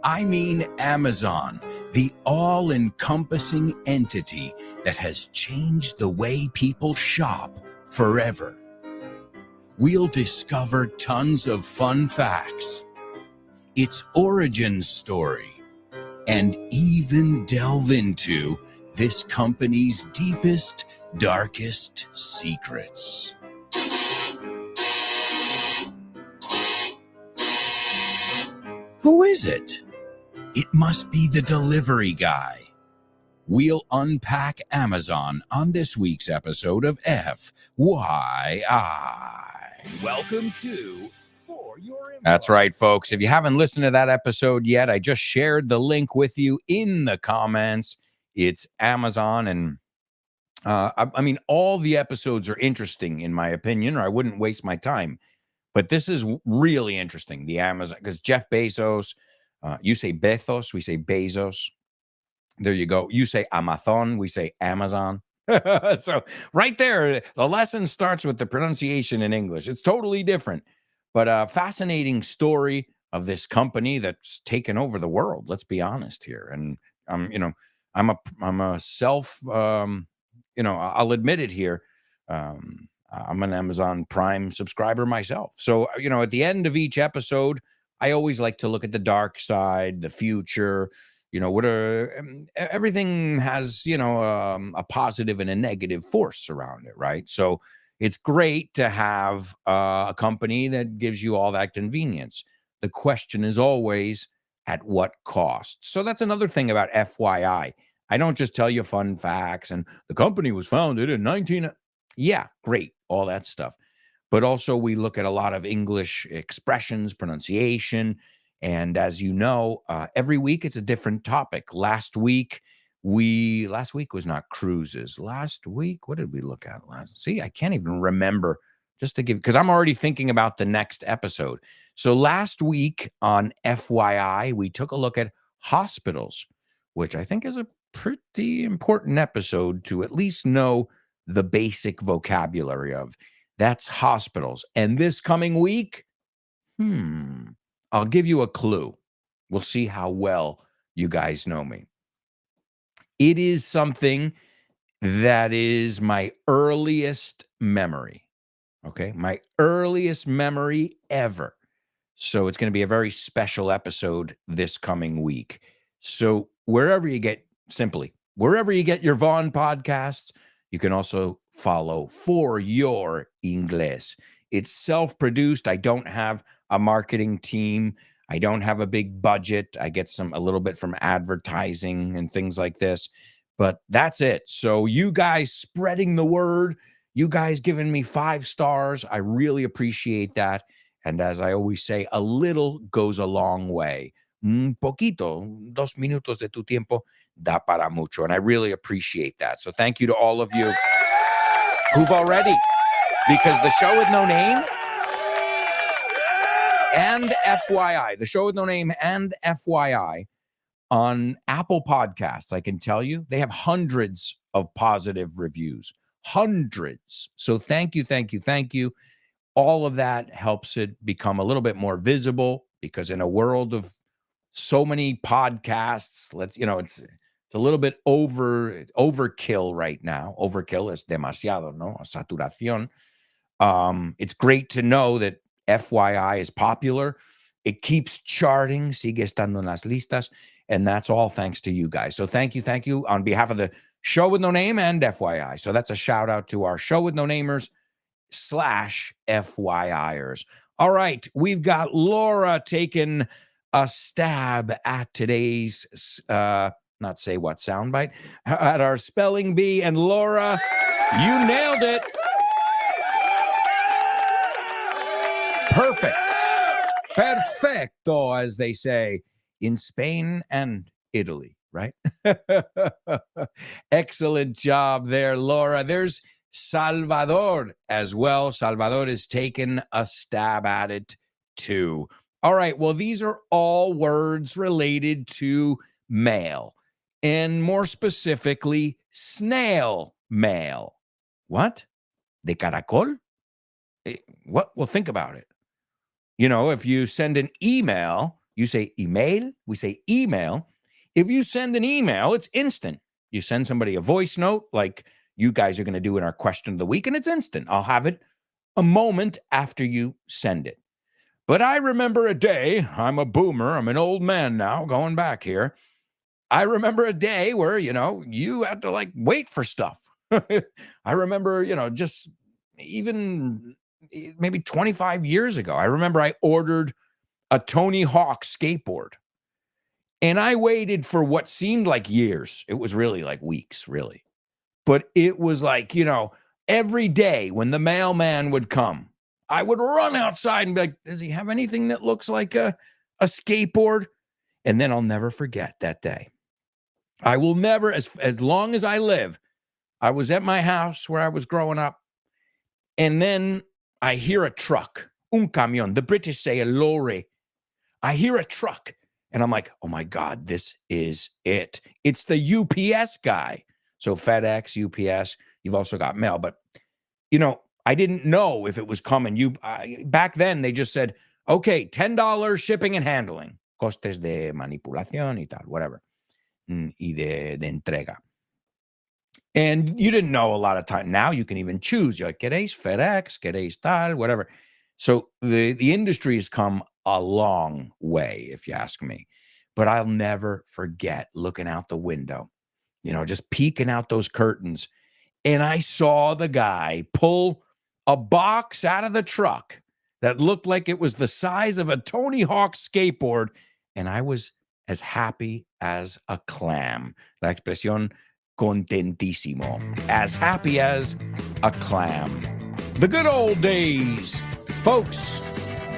I mean Amazon, the all-encompassing entity that has changed the way people shop forever. We'll discover tons of fun facts, its origin story, and even delve into this company's deepest, darkest secrets. Who is it? It must be the delivery guy. We'll unpack Amazon on this week's episode of FYI. Welcome to For Your Info. That's right, folks. If you haven't listened to that episode yet, I just shared the link with you in the comments. It's Amazon, and I mean, all the episodes are interesting, in my opinion, or I wouldn't waste my time. But this is really interesting, the Amazon, because Jeff Bezos, you say Bezos, we say Bezos. There you go. You say Amazon, we say Amazon. So right there, the lesson starts with the pronunciation in English. It's totally different, but a fascinating story of this company that's taken over the world. Let's be honest here. And I'm a self, I'll admit it here. I'm an Amazon Prime subscriber myself. So, at the end of each episode, I always like to look at the dark side, the future, everything has, a positive and a negative force around it, right? So it's great to have a company that gives you all that convenience. The question is always, at what cost? So that's another thing about FYI. I don't just tell you fun facts and the company was founded in 19... Yeah, great, all that stuff. But also we look at a lot of English expressions, pronunciation, and as you know, every week it's a different topic. Last week was not cruises. Last week, what did we look at last? See, I can't even remember, just to give, because I'm already thinking about the next episode. So last week on FYI, we took a look at hospitals, which I think is a pretty important episode to at least know the basic vocabulary of. That's hospitals. And this coming week, I'll give you a clue. We'll see how well you guys know me. It is something that is my earliest memory. Okay, my earliest memory ever. So it's going to be a very special episode this coming week. So wherever you get your Vaughn podcasts, you can also follow For Your Inglés. It's self-produced. I don't have a marketing team. I don't have a big budget. I get a little bit from advertising and things like this, but that's it. So you guys spreading the word, you guys giving me 5 stars. I really appreciate that. And as I always say, a little goes a long way. Un poquito, 2 minutos de tu tiempo da para mucho. And I really appreciate that. So thank you to all of you who've already, because the show with no name and FYI, the show with no name and FYI on Apple Podcasts, I can tell you, they have hundreds of positive reviews, hundreds. So thank you, thank you, thank you. All of that helps it become a little bit more visible, because in a world of so many podcasts, it's a little bit overkill right now. Overkill es demasiado, no? Saturación. It's great to know that FYI is popular. It keeps charting, sigue estando en las listas, and that's all thanks to you guys. So thank you on behalf of the Show with No Name and FYI. So that's a shout out to our Show with No Namers /FYIers. All right, we've got Laura taking a stab at today's not say what soundbite, at our spelling bee. And Laura, you nailed it. Perfect. Perfecto, as they say in Spain and Italy, right? Excellent job there, Laura. There's Salvador as well. Salvador has taken a stab at it too. All right, well, these are all words related to mail, and more specifically, snail mail. What? De caracol? What? Well, think about it. You know, if you send an email, you say email, we say email. If you send an email, it's instant. You send somebody a voice note like you guys are going to do in our question of the week, and it's instant. I'll have it a moment after you send it. But I remember a day, I'm a boomer, I'm an old man now, going back here. I remember a day where, you had to like wait for stuff. I remember, just even maybe 25 years ago, I remember I ordered a Tony Hawk skateboard and I waited for what seemed like years. It was really like weeks, really. But it was like, every day when the mailman would come, I would run outside and be like, does he have anything that looks like a skateboard? And then I'll never forget that day. I will never, as long as I live, I was at my house where I was growing up. And then I hear a truck, un camion. The British say a lorry. I hear a truck and I'm like, oh my God, this is it. It's the UPS guy. So FedEx, UPS, you've also got mail. But, I didn't know if it was coming. Back then, they just said, okay, $10 shipping and handling. Costes de manipulación y tal, whatever. Y de entrega. And you didn't know a lot of time. Now you can even choose. You're like, queréis FedEx, queréis tal, whatever. So the industry has come a long way, if you ask me. But I'll never forget looking out the window, just peeking out those curtains. And I saw the guy pull a box out of the truck that looked like it was the size of a Tony Hawk skateboard. And I was as happy as a clam. La expresión contentísimo. As happy as a clam. The good old days. Folks,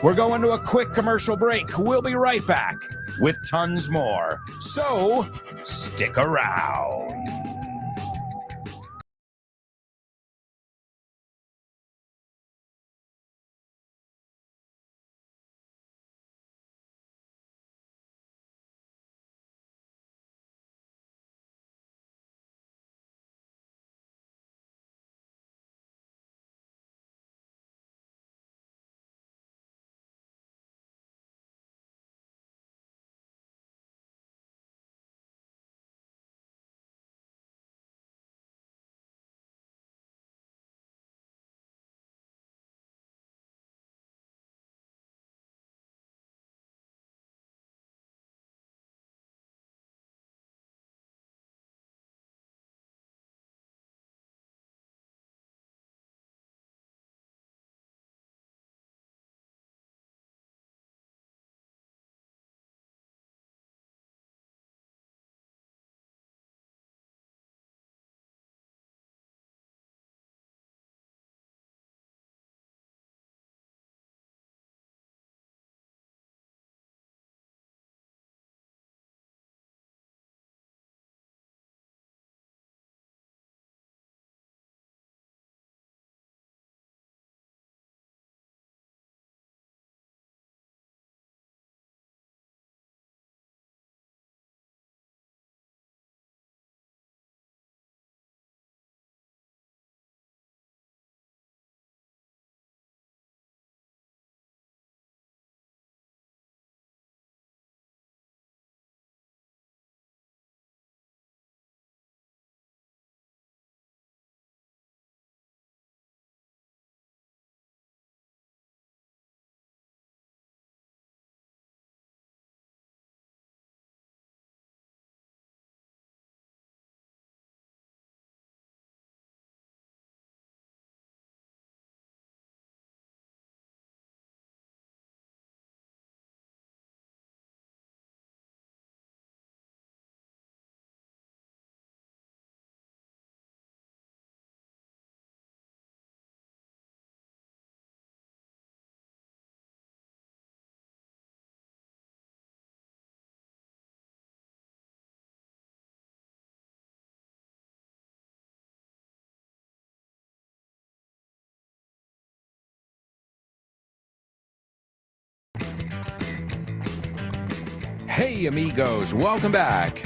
we're going to a quick commercial break. We'll be right back with tons more. So stick around. Hey, amigos, welcome back.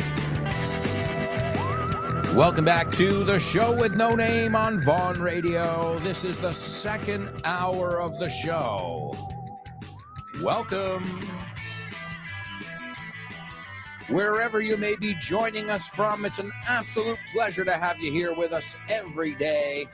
Welcome back to the show with no name on Vaughn Radio. This is the second hour of the show. Welcome. Wherever you may be joining us from, it's an absolute pleasure to have you here with us every day.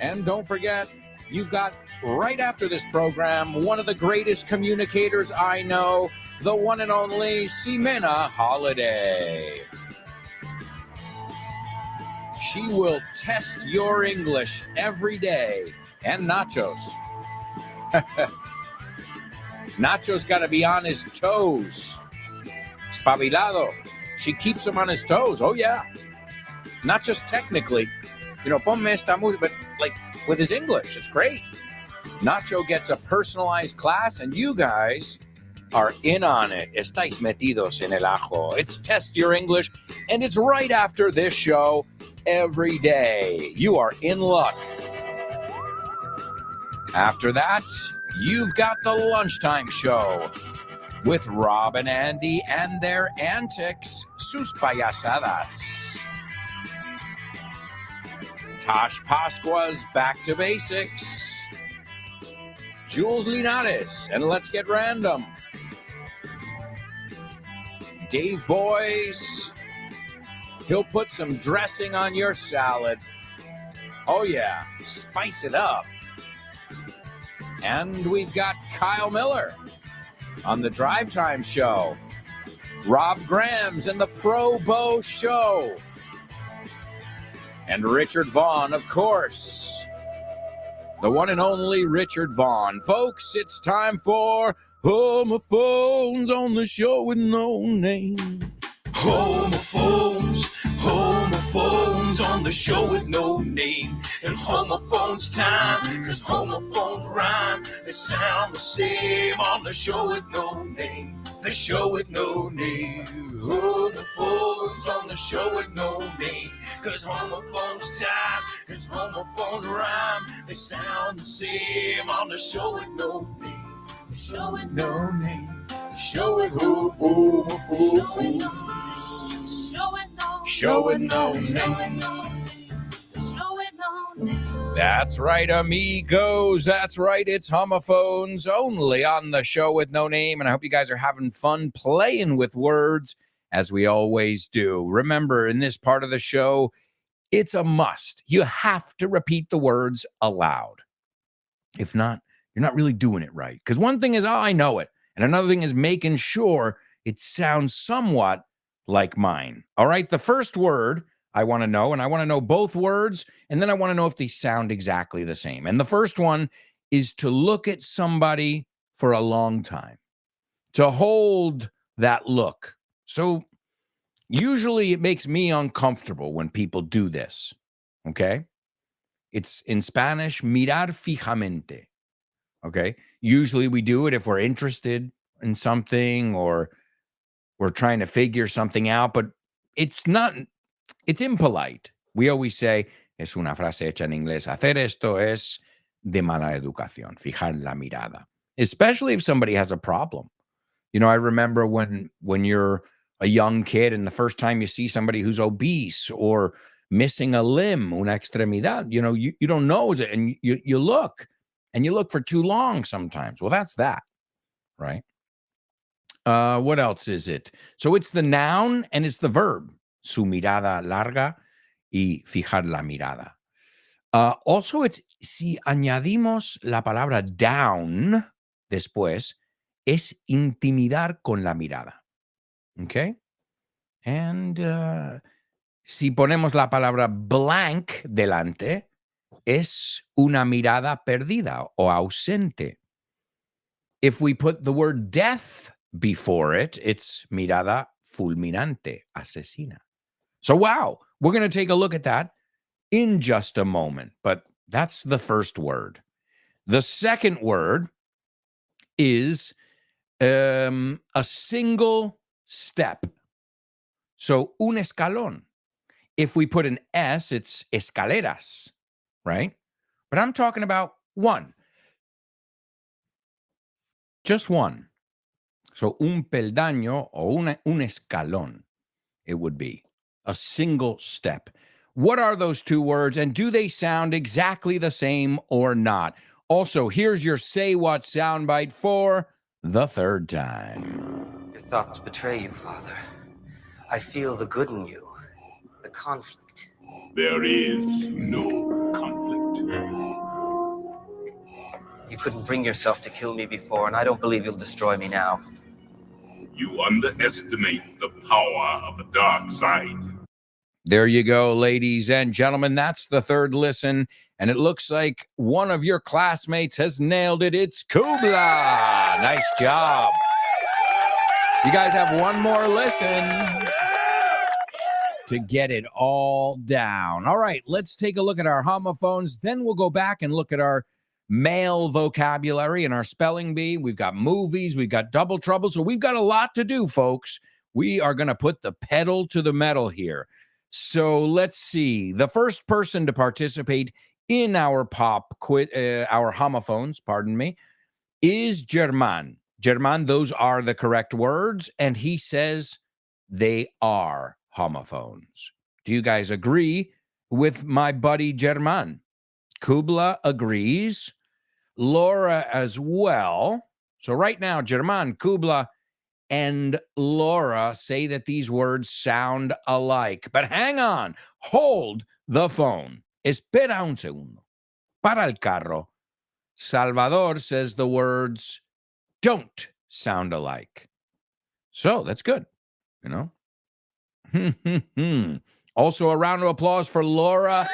And don't forget, you've got, right after this program, one of the greatest communicators I know, the one and only Ximena Holiday. She will test your English every day. And Nachos. Nacho's got to be on his toes. Espabilado. She keeps him on his toes. Oh, yeah. Not just technically. You know, ponme esta música, but like with his English. It's great. Nacho gets a personalized class, and you guys are in on it. Estáis metidos en el ajo. It's Test Your English, and it's right after this show every day. You are in luck. After that, you've got the lunchtime show with Rob and Andy and their antics, sus payasadas. Tosh Pascua's Back to Basics. Jules Linares and Let's Get Random. Dave Boyce, he'll put some dressing on your salad. Oh yeah, spice it up. And we've got Kyle Miller on the Drive Time Show. Rob Graham's in the Pro Bow Show. And Richard Vaughn, of course. The one and only Richard Vaughn. Folks, it's time for Homophones on the Show with No Name. Homophones on the show with no name. It's homophones time, cause homophones rhyme. They sound the same on the show with no name. The show with no name. Homophones on the show with no name. Cause homophones time, cause homophones rhyme. They sound the same on the show with no name. The show with no name. Show with homophones. Show it no name. That's right, amigos. That's right. It's homophones only on the show with no name. And I hope you guys are having fun playing with words as we always do. Remember, in this part of the show, it's a must. You have to repeat the words aloud. If not, you're not really doing it right. Because one thing is, oh, I know it. And another thing is making sure it sounds somewhat like mine. All right. The first word I want to know, and I want to know both words, and then I want to know if they sound exactly the same. And the first one is to look at somebody for a long time, to hold that look. So usually it makes me uncomfortable when people do this. Okay. It's in Spanish, mirar fijamente. Okay. Usually we do it if we're interested in something or we're trying to figure something out, but it's impolite. We always say, es una frase hecha en inglés, hacer esto es de mala educación, fijar la mirada, especially if somebody has a problem. You know, I remember when you're a young kid and the first time you see somebody who's obese or missing a limb, una extremidad, you know, you don't know it, and you look for too long sometimes. Well, that's that, right? What else is it? So it's the noun and it's the verb. Su mirada larga y fijar la mirada. Also, it's si añadimos la palabra down después, es intimidar con la mirada. Okay? And si ponemos la palabra blank delante, es una mirada perdida o ausente. If we put the word death before it, it's mirada fulminante, asesina. So, wow, we're going to take a look at that in just a moment, but that's the first word. The second word is a single step. So, un escalón. If we put an S, it's escaleras, right? But I'm talking about one. Just one. So un peldaño o un escalón, it would be a single step. What are those two words, and do they sound exactly the same or not? Also, here's your Say What soundbite for the third time. Your thoughts betray you, Father. I feel the good in you, the conflict. There is no conflict. You couldn't bring yourself to kill me before, and I don't believe you'll destroy me now. You underestimate the power of the dark side. There you go, ladies and gentlemen. That's the third listen, and it looks like one of your classmates has nailed it. It's Kubla. Nice job. You guys have one more listen to get it all down. All right, let's take a look at our homophones. Then we'll go back and look at our male vocabulary and our spelling bee. We've got movies, we've got double trouble. So we've got a lot to do, folks. We are going to put the pedal to the metal here. So let's see. The first person to participate in our our homophones, pardon me, is German. German, those are the correct words, and he says they are homophones. Do you guys agree with my buddy German? Kubla agrees. Laura as well. So right now, German, Kubla, and Laura say that these words sound alike. But hang on. Hold the phone. Espera un segundo. Para el carro. Salvador says the words don't sound alike. So that's good, you know. Also, a round of applause for Laura.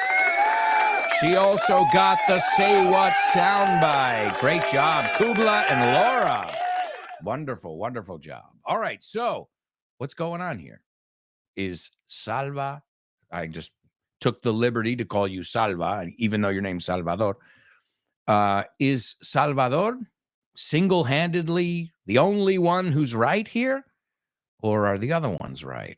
She also got the Say What soundbite. Great job, Kubla and Laura. Wonderful, wonderful job. All right, so what's going on here? Is Salva, I just took the liberty to call you Salva, even though your name's Salvador. Is Salvador single-handedly the only one who's right here? Or are the other ones right?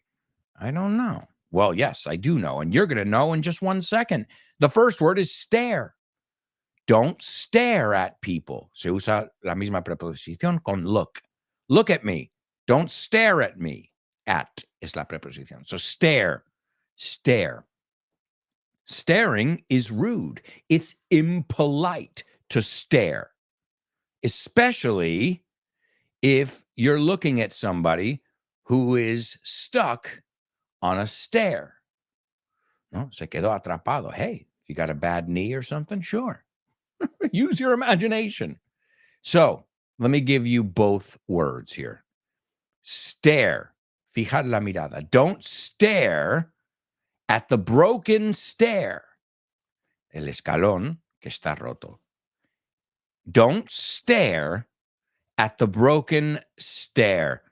I don't know. Well, yes, I do know, and you're going to know in just 1 second. The first word is stare. Don't stare at people. Se usa la misma preposición con look. Look at me. Don't stare at me. At es la preposición. So stare. Stare. Staring is rude. It's impolite to stare, especially if you're looking at somebody who is stuck on a stair. No, se quedó atrapado. Hey, if you got a bad knee or something, sure. Use your imagination. So let me give you both words here. Stare. Fijar la mirada. Don't stare at the broken stair. El escalón que está roto. Don't stare at the broken stair.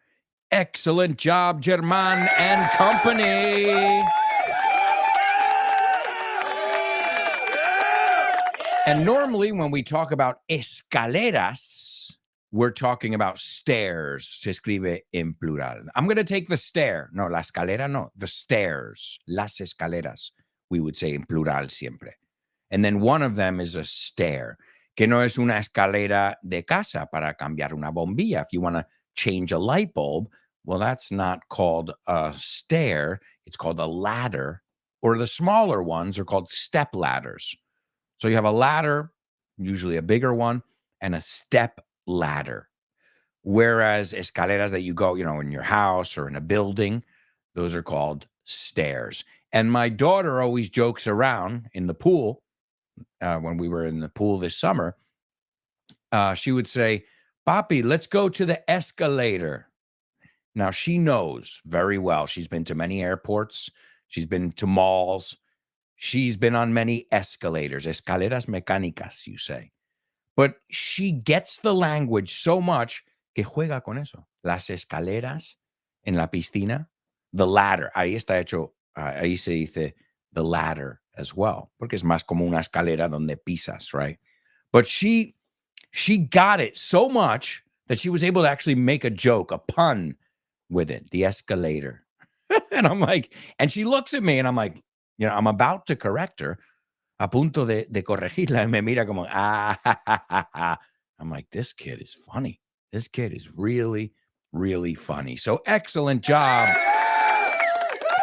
Excellent job, German and company. And normally when we talk about escaleras, we're talking about stairs. Se escribe en plural. I'm going to take the stair. No, la escalera, no. The stairs. Las escaleras. We would say en plural siempre. And then one of them is a stair. Que no es una escalera de casa para cambiar una bombilla. If you want to change a light bulb, well, that's not called a stair. It's called a ladder. Or the smaller ones are called step ladders. So you have a ladder, usually a bigger one, and a step ladder. Whereas escaleras that you go, in your house or in a building, those are called stairs. And my daughter always jokes around in the pool, when we were in the pool this summer, she would say, Papi, let's go to the escalator. Now, she knows very well. She's been to many airports. She's been to malls. She's been on many escalators, escaleras mecánicas, you say. But she gets the language so much que juega con eso. Las escaleras en la piscina, the ladder. Ahí está hecho, ahí se dice the ladder as well, porque es más como una escalera donde pisas, right? But she got it so much that she was able to actually make a joke, a pun with it, the escalator. And I'm like, and she looks at me and I'm like, I'm about to correct her, a punto de corregirla, and me mira como, ha, ha, ha, ha. I'm like, this kid is funny. This kid is really, really funny. So excellent job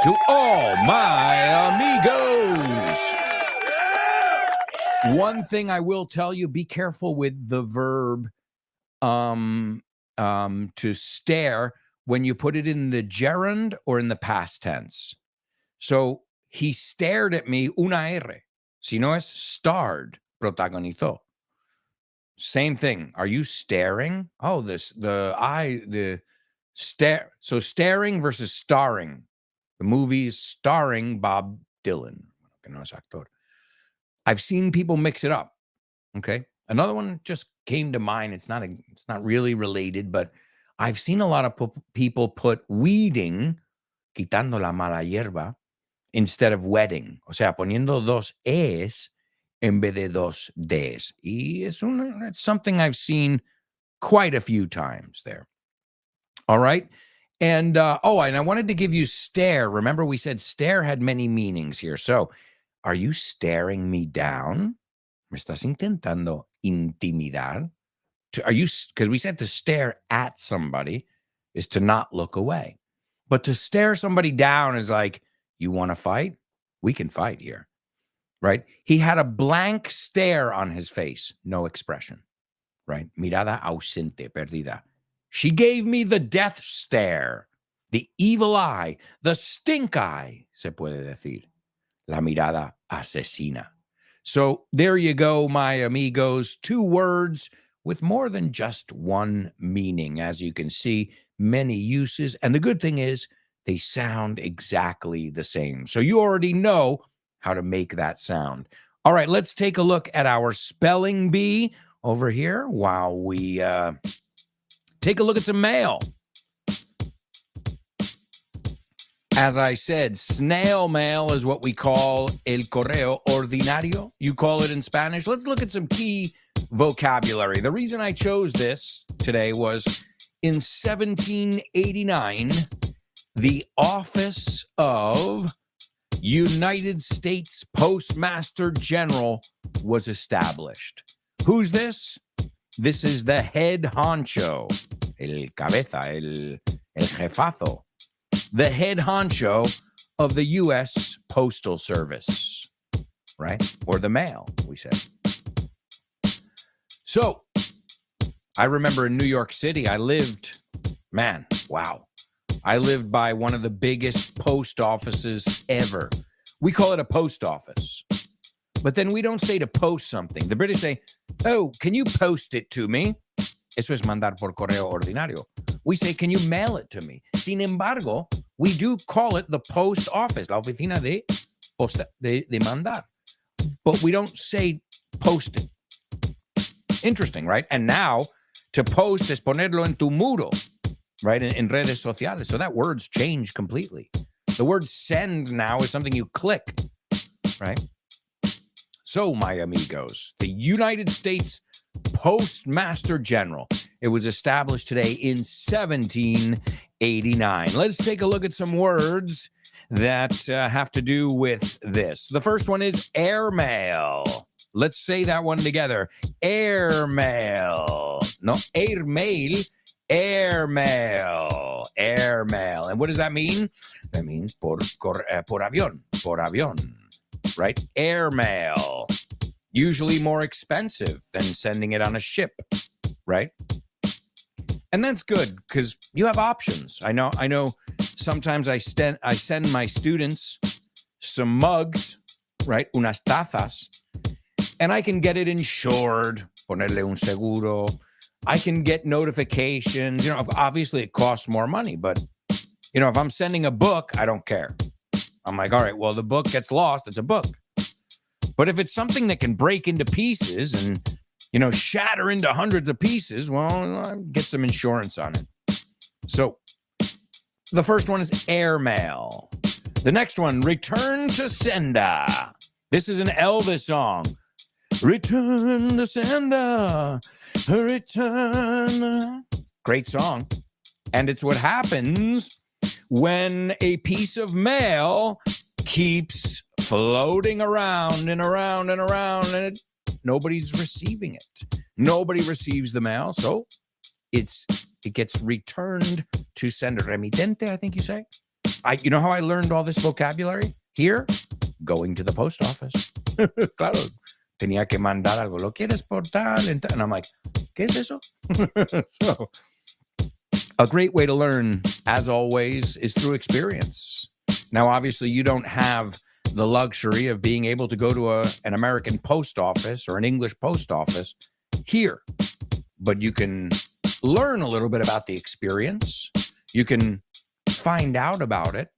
to all my amigos. One thing I will tell you, be careful with the verb to stare when you put it in the gerund or in the past tense. So he stared at me, una R. Si no es starred, protagonizó. Same thing. Are you staring? Oh, the stare. So staring versus starring. The movie's starring Bob Dylan. Que no es actor. I've seen people mix it up. Okay. Another one just came to mind. It's not really related, but I've seen a lot of people put weeding, quitando la mala hierba, instead of wedding. O sea, poniendo dos es en vez de dos des. Y it's something I've seen quite a few times there. All right. And, and I wanted to give you stare. Remember, we said stare had many meanings here. So, are you staring me down? ¿Me estás intentando intimidar? Because we said to stare at somebody is to not look away. But to stare somebody down is like, you want to fight? We can fight here. Right? He had a blank stare on his face, no expression. Right? Mirada ausente, perdida. She gave me the death stare, the evil eye, the stink eye, se puede decir. La mirada asesina. So there you go, my amigos. 2 words with more than just one meaning. As you can see, many uses. And the good thing is they sound exactly the same. So you already know how to make that sound. All right, let's take a look at our spelling bee over here while we take a look at some mail. As I said, snail mail is what we call el correo ordinario. You call it in Spanish. Let's look at some key vocabulary. The reason I chose this today was in 1789, the office of United States Postmaster General was established. Who's this? This is the head honcho, el cabeza, el jefazo, the head honcho of the U.S. Postal Service, right? Or the mail, we said. So, I remember in New York City, I lived by one of the biggest post offices ever. We call it a post office. But then we don't say to post something. The British say, oh, can you post it to me? Eso es mandar por correo ordinario. We say, can you mail it to me? Sin embargo, we do call it the post office, la oficina de posta, de mandar. But we don't say post it. Interesting, right? And now, to post es ponerlo en tu muro, right? In redes sociales. So that word's changed completely. The word send now is something you click, right? So, my amigos, the United States Postmaster General. It was established today in 1789. Let's take a look at some words that have to do with this. The first one is airmail. Let's say that one together. Airmail. No, airmail. Airmail. Airmail. And what does that mean? That means por avión. Por avión. Right? Airmail. Usually more expensive than sending it on a ship. Right? And that's good because you have options. I know sometimes I send my students some mugs, right? Unas tazas. And I can get it insured, ponerle un seguro. I can get notifications. Obviously it costs more money, but if I'm sending a book, I don't care. I'm like, all right, well, the book gets lost. It's a book. But if it's something that can break into pieces and, shatter into hundreds of pieces, well, I'll get some insurance on it. So the first one is airmail. The next one, return to sender. This is an Elvis song. Return to sender. Return. Great song. And it's what happens when a piece of mail keeps floating around and around and around, and nobody's receiving it. Nobody receives the mail, so it gets returned to sender. Remitente, I think you say. You know how I learned all this vocabulary? Here, going to the post office. Claro, tenía que mandar algo. ¿Lo quieres por tal? And I'm like, ¿qué es eso? So, a great way to learn, as always, is through experience. Now, obviously, you don't have the luxury of being able to go to an American post office or an English post office here, but you can learn a little bit about the experience. You can find out about it,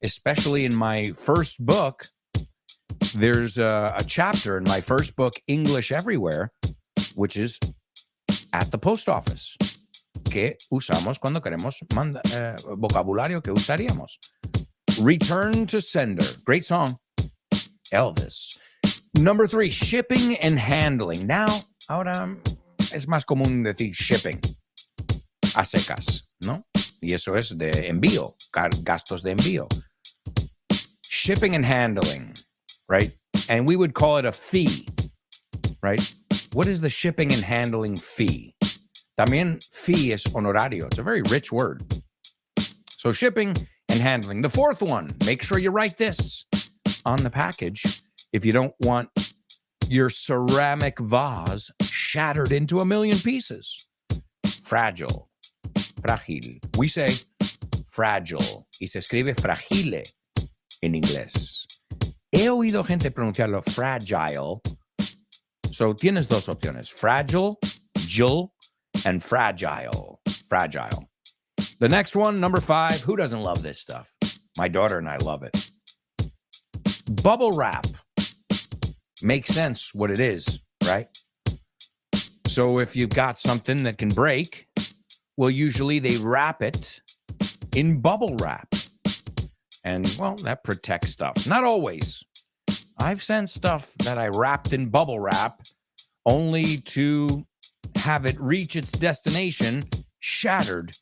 especially in my first book. There's a chapter in my first book, English Everywhere, which is at the post office, que usamos cuando queremos vocabulario que usaríamos. Return to sender. Great song. Elvis. Number 3, shipping and handling. Now, ahora es más común decir shipping a secas, ¿no? Y eso es de envío, gastos de envío. Shipping and handling, right? And we would call it a fee, right? What is the shipping and handling fee? También fee es honorario. It's a very rich word. So shipping and handling. The fourth one, make sure you write this on the package if you don't want your ceramic vase shattered into 1,000,000 pieces. Fragile. Frágil. We say fragile y se escribe fragile en inglés. He oído gente pronunciarlo fragile. So tienes dos opciones, fragile, Jill, and fragile. Fragile. The next one, number 5, who doesn't love this stuff? My daughter and I love it. Bubble wrap. Makes sense what it is, right? So if you've got something that can break, well, usually they wrap it in bubble wrap. And, well, that protects stuff. Not always. I've sent stuff that I wrapped in bubble wrap only to have it reach its destination shattered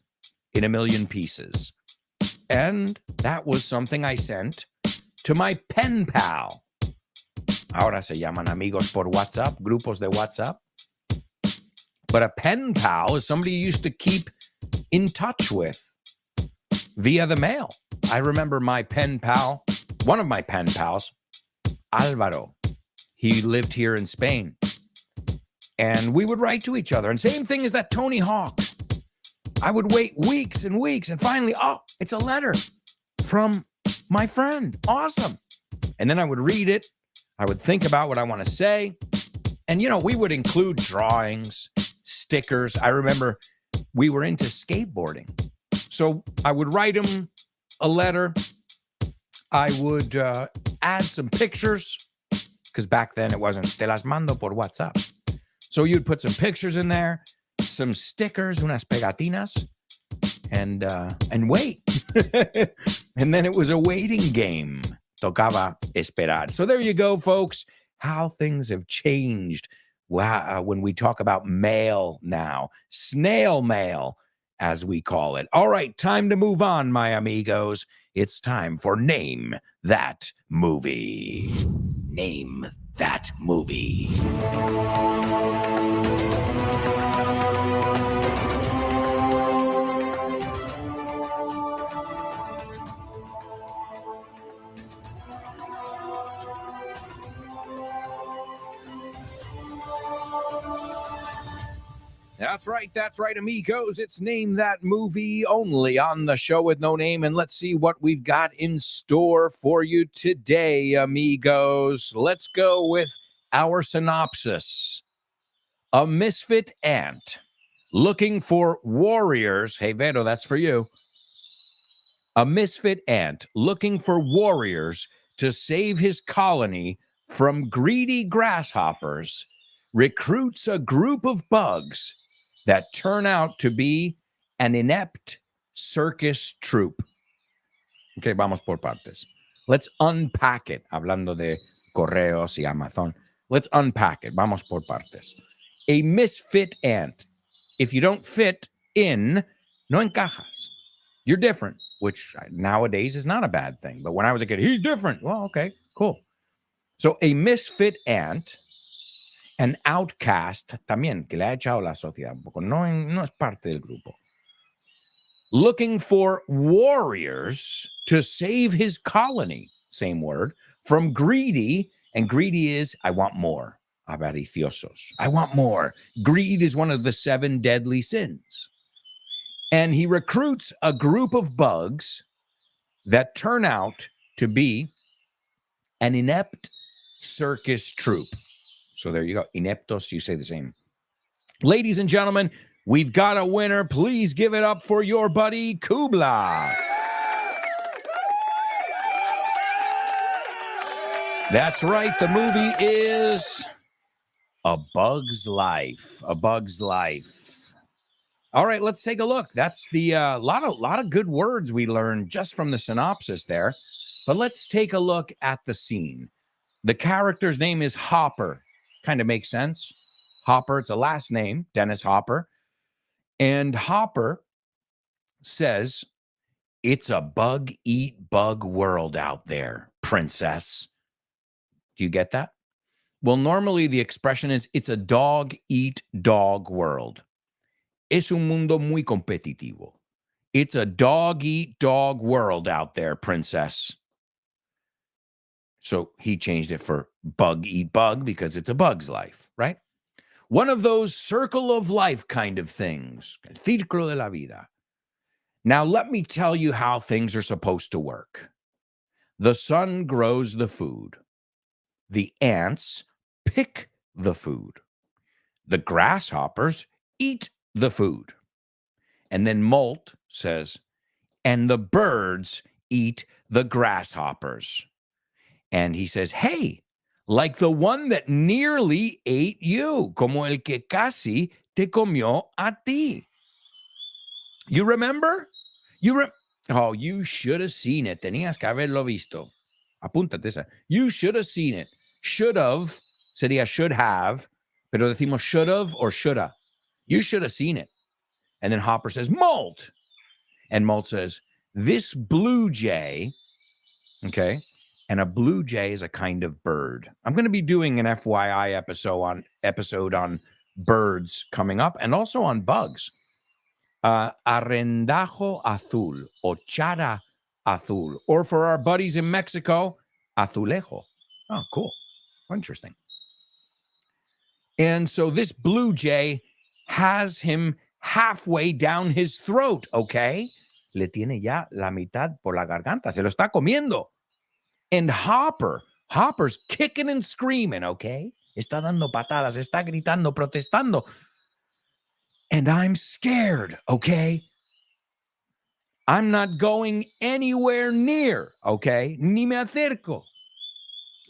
in 1,000,000 pieces. And that was something I sent to my pen pal. Ahora se llaman amigos por WhatsApp, grupos de WhatsApp. But a pen pal is somebody you used to keep in touch with via the mail. I remember my pen pal, one of my pen pals, Alvaro. He lived here in Spain. And we would write to each other. And same thing as that Tony Hawk. I would wait weeks and weeks, and finally, oh, it's a letter from my friend. Awesome. And then I would read it. I would think about what I want to say. And, you know, we would include drawings, stickers. I remember we were into skateboarding. So I would write him a letter. I would add some pictures, because back then it wasn't te las mando por WhatsApp. So you'd put some pictures in there, some stickers, unas pegatinas, and wait. And then it was a waiting game. Tocaba esperar. So there you go, folks, how things have changed. Wow, when we talk about mail now, snail mail, as we call it. All right, time to move on, my amigos. It's time for Name That Movie. Name That Movie. That's right, amigos. It's Name That Movie only on the Show with No Name. And let's see what we've got in store for you today, amigos. Let's go with our synopsis. A misfit ant looking for warriors. Hey, Vero, that's for you. A misfit ant looking for warriors to save his colony from greedy grasshoppers recruits a group of bugs that turn out to be an inept circus troupe. Okay, vamos por partes. Let's unpack it. Hablando de correos y Amazon. Let's unpack it. Vamos por partes. A misfit ant. If you don't fit in, no encajas. You're different, which nowadays is not a bad thing. But when I was a kid, he's different. Well, okay, cool. So a misfit ant An outcast también, que le ha echado la sociedad un poco. No es parte del grupo. Looking for warriors to save his colony, same word, from greedy. And greedy is, I want more. Avariciosos. I want more. Greed is one of the 7 deadly sins. And he recruits a group of bugs that turn out to be an inept circus troupe. So there you go. Ineptos, you say the same. Ladies and gentlemen, we've got a winner. Please give it up for your buddy, Kubla. That's right. The movie is A Bug's Life. A Bug's Life. All right, let's take a look. That's the lot of good words we learned just from the synopsis there. But let's take a look at the scene. The character's name is Hopper. Kind of makes sense. Hopper, it's a last name, Dennis Hopper. And Hopper says, it's a bug-eat-bug world out there, princess. Do you get that? Well, normally the expression is, it's a dog-eat-dog world. Es un mundo muy competitivo. It's a dog-eat-dog world out there, princess. So he changed it for bug-eat-bug because it's a bug's life, right? One of those circle of life kind of things. El círculo de la vida. Now, let me tell you how things are supposed to work. The sun grows the food. The ants pick the food. The grasshoppers eat the food. And then Molt says, and the birds eat the grasshoppers. And he says, hey, like the one that nearly ate you, como el que casi te comió a ti. You remember? Oh, you should have seen it. Tenías que haberlo visto. Apúntate esa. You should have seen it. Should have sería should have, pero decimos should have or shoulda. You should have seen it. And then Hopper says, Molt. And Molt says, this blue jay, okay, and a blue jay is a kind of bird. I'm going to be doing an FYI episode on birds coming up and also on bugs. Arrendajo azul or chara azul. Or for our buddies in Mexico, azulejo. Oh, cool. Interesting. And so this blue jay has him halfway down his throat, okay? Le tiene ya la mitad por la garganta. Se lo está comiendo. And Hopper's kicking and screaming, okay? Está dando patadas, está gritando, protestando. And I'm scared, okay? I'm not going anywhere near, okay? Ni me acerco.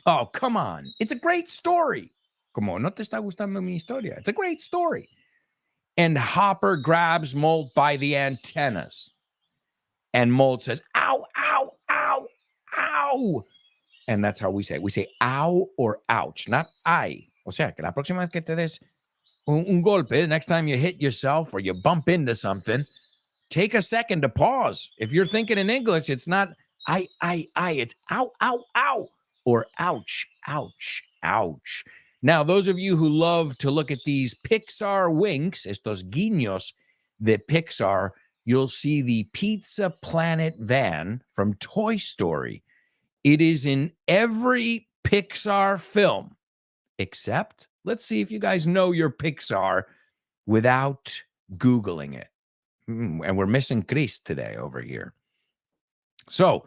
Oh, come on. It's a great story. Como no te está gustando mi historia. It's a great story. And Hopper grabs Molt by the antennas. And Molt says, ow, ow, ow, ow. And that's how we say it. We say ow or ouch, not ay. O sea, que la próxima vez que te des un golpe, next time you hit yourself or you bump into something, take a second to pause. If you're thinking in English, it's not I. It's ow, ow, ow. Or ouch, ouch, ouch. Now, those of you who love to look at these Pixar winks, estos guiños de Pixar, you'll see the Pizza Planet van from Toy Story. It is in every Pixar film, except, let's see if you guys know your Pixar without Googling it. And we're missing Chris today over here. So,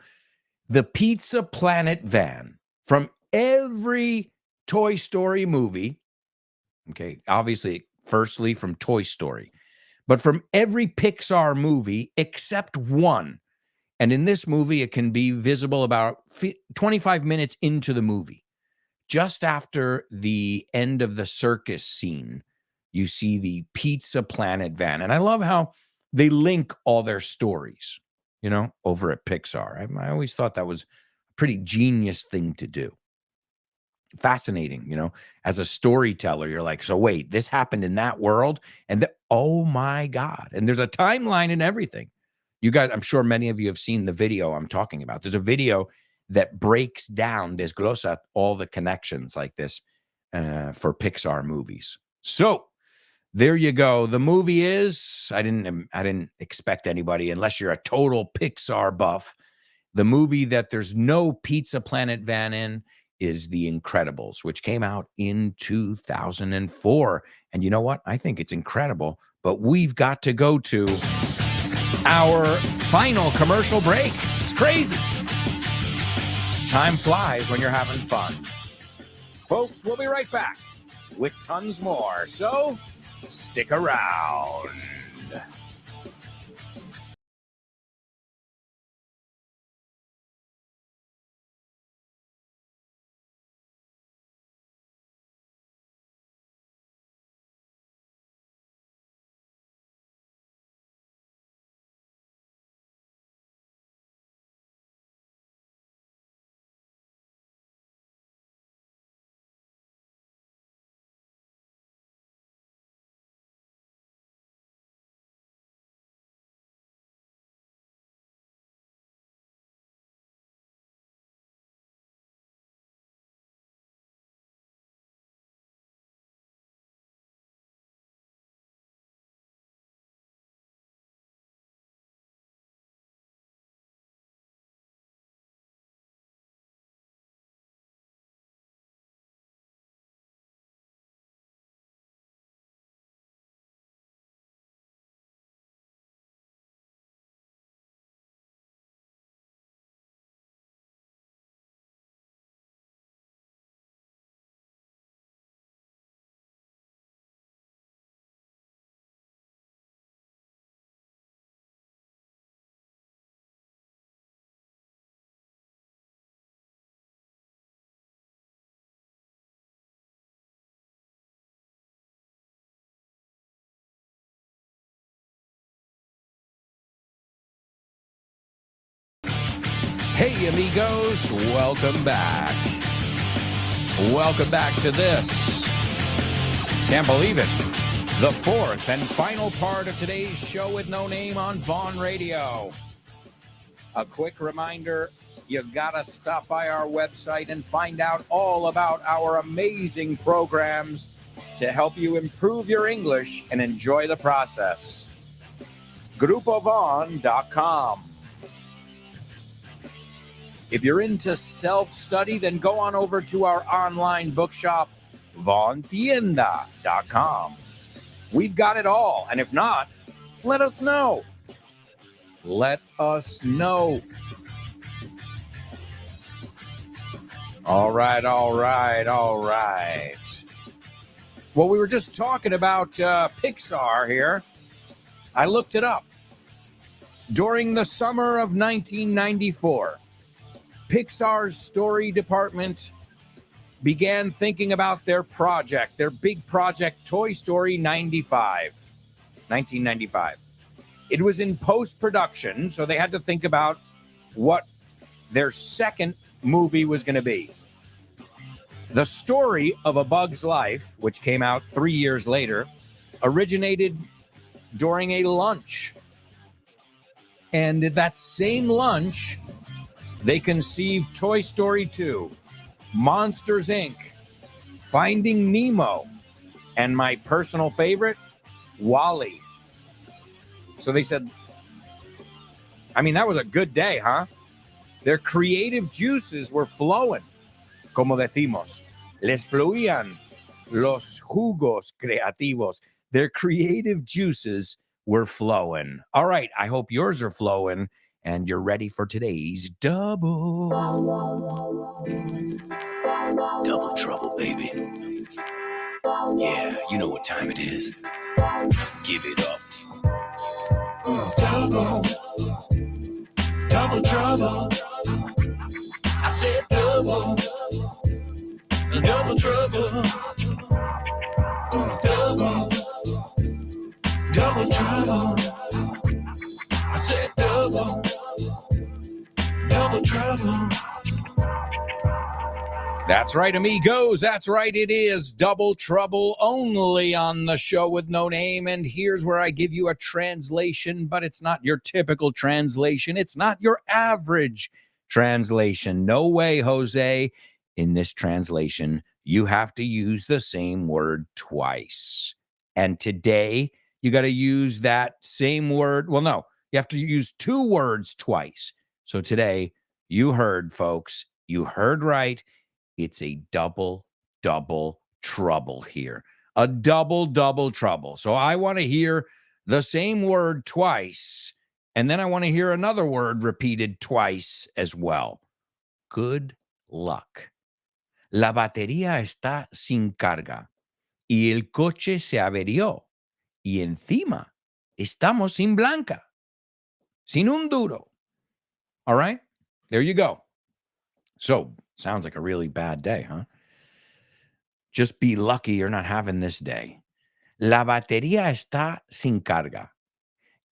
the Pizza Planet van from every Toy Story movie, okay, obviously, firstly from Toy Story, but from every Pixar movie except one. And in this movie, it can be visible about 25 minutes into the movie. Just after the end of the circus scene, you see the Pizza Planet van. And I love how they link all their stories, you know, over at Pixar. I always thought that was a pretty genius thing to do. Fascinating, you know, as a storyteller, you're like, so wait, this happened in that world? And oh my God. And there's a timeline and everything. You guys, I'm sure many of you have seen the video I'm talking about. There's a video that breaks down, desglosa all the connections like this. for Pixar movies. So there you go. The movie is, I didn't expect anybody, unless you're a total Pixar buff. The movie that there's no Pizza Planet van in is The Incredibles, which came out in 2004. And you know what? I think it's incredible, but we've got to go to our final commercial break. It's crazy. Time flies when you're having fun. Folks, we'll be right back with tons more. So stick around. Hey, amigos, welcome back. Welcome back to this. Can't believe it. The fourth and final part of today's show with no name on Vaughn Radio. A quick reminder, you gotta stop by our website and find out all about our amazing programs to help you improve your English and enjoy the process. GrupoVaughn.com. If you're into self-study, then go on over to our online bookshop, VaughnTienda.com. We've got it all, and if not, let us know. Let us know. All right. Well, we were just talking about Pixar here. I looked it up. During the summer of 1994, Pixar's story department began thinking about their project, their big project, Toy Story 1995. It was in post-production, so they had to think about what their second movie was going to be. The Story of a Bug's Life, which came out 3 years later, originated during a lunch. And at that same lunch, they conceived Toy Story 2, Monsters, Inc., Finding Nemo, and my personal favorite, WALL-E. So they said, I mean, that was a good day, huh? Their creative juices were flowing. Como decimos, les fluían los jugos creativos. Their creative juices were flowing. All right, I hope yours are flowing. And you're ready for today's double trouble, baby. Yeah, you know what time it is. Give it up. Double trouble. I said double trouble. Double trouble. I said double trouble. That's right, amigos. That's right. It is Double Trouble, only on the Show with No Name. And here's where I give you a translation, but it's not your typical translation. It's not your average translation. No way, Jose. In this translation, you have to use the same word twice. And today, you got to use that same word. Well, no, you have to use two words twice. So today, you heard, folks, you heard right. It's a double trouble here. A double trouble. So I want to hear the same word twice, and then I want to hear another word repeated twice as well. Good luck. La batería está sin carga y el coche se averió y encima estamos sin blanca, sin un duro. All right, there you go. So sounds like a really bad day, huh? Just be lucky you're not having this day. La batería está sin carga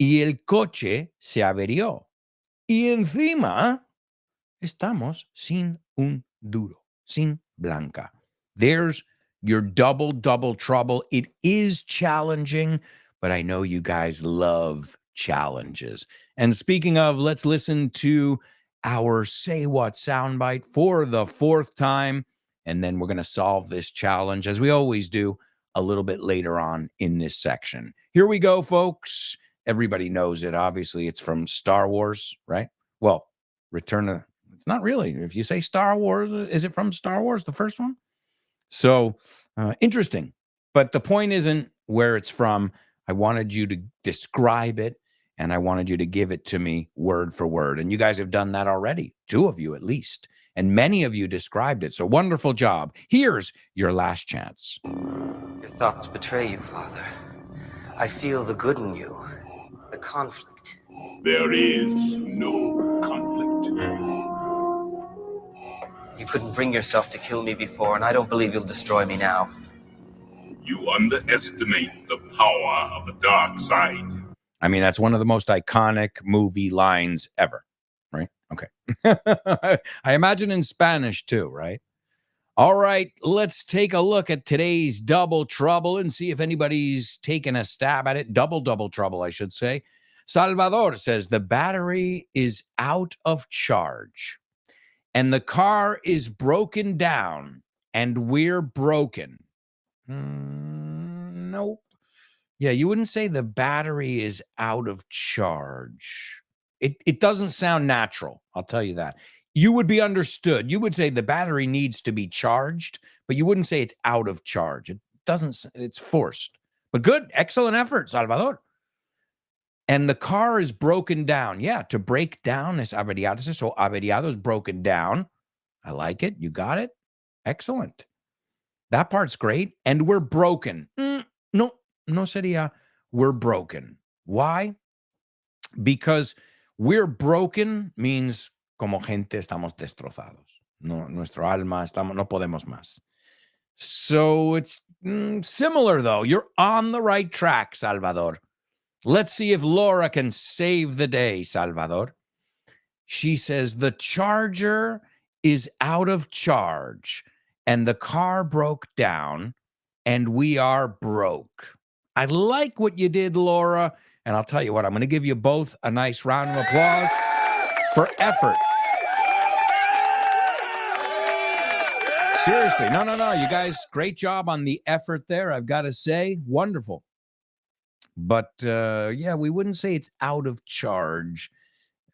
y el coche se averió. Y encima estamos sin un duro, sin blanca. There's your double trouble. It is challenging, but I know you guys love challenges. And speaking of, let's listen to our Say What soundbite for the fourth time. And then we're going to solve this challenge, as we always do, a little bit later on in this section. Here we go, folks. Everybody knows it. Obviously, it's from Star Wars, right? Well, it's not really. If you say Star Wars, is it from Star Wars, the first one? So interesting. But the point isn't where it's from. I wanted you to describe it, and I wanted you to give it to me word for word. And you guys have done that already, two of you at least. And many of you described it. So wonderful job. Here's your last chance. Your thoughts betray you, Father. I feel the good in you, the conflict. There is no conflict. You couldn't bring yourself to kill me before, and I don't believe you'll destroy me now. You underestimate the power of the dark side. I mean, that's one of the most iconic movie lines ever, right? Okay. I imagine in Spanish too, right? All right, let's take a look at today's double trouble and see if anybody's taken a stab at it. Double trouble, I should say. Salvador says the battery is out of charge and the car is broken down and we're broken. Nope. Yeah, you wouldn't say the battery is out of charge. It doesn't sound natural, I'll tell you that. You would be understood. You would say the battery needs to be charged, but you wouldn't say it's out of charge. It doesn't, it's forced. But good, excellent effort, Salvador. And the car is broken down. Yeah, to break down is averiado. So averiado is broken down. I like it. You got it. Excellent. That part's great. And we're broken. No sería we're broken. Why? Because we're broken means como gente estamos destrozados. No, nuestro alma no podemos más. So it's similar though. You're on the right track, Salvador. Let's see if Laura can save the day, Salvador. She says the charger is out of charge and the car broke down and we are broke. I like what you did, Laura. And I'll tell you what, I'm going to give you both a nice round of applause for effort. Seriously, no. You guys, great job on the effort there. I've got to say, wonderful. But yeah, we wouldn't say it's out of charge.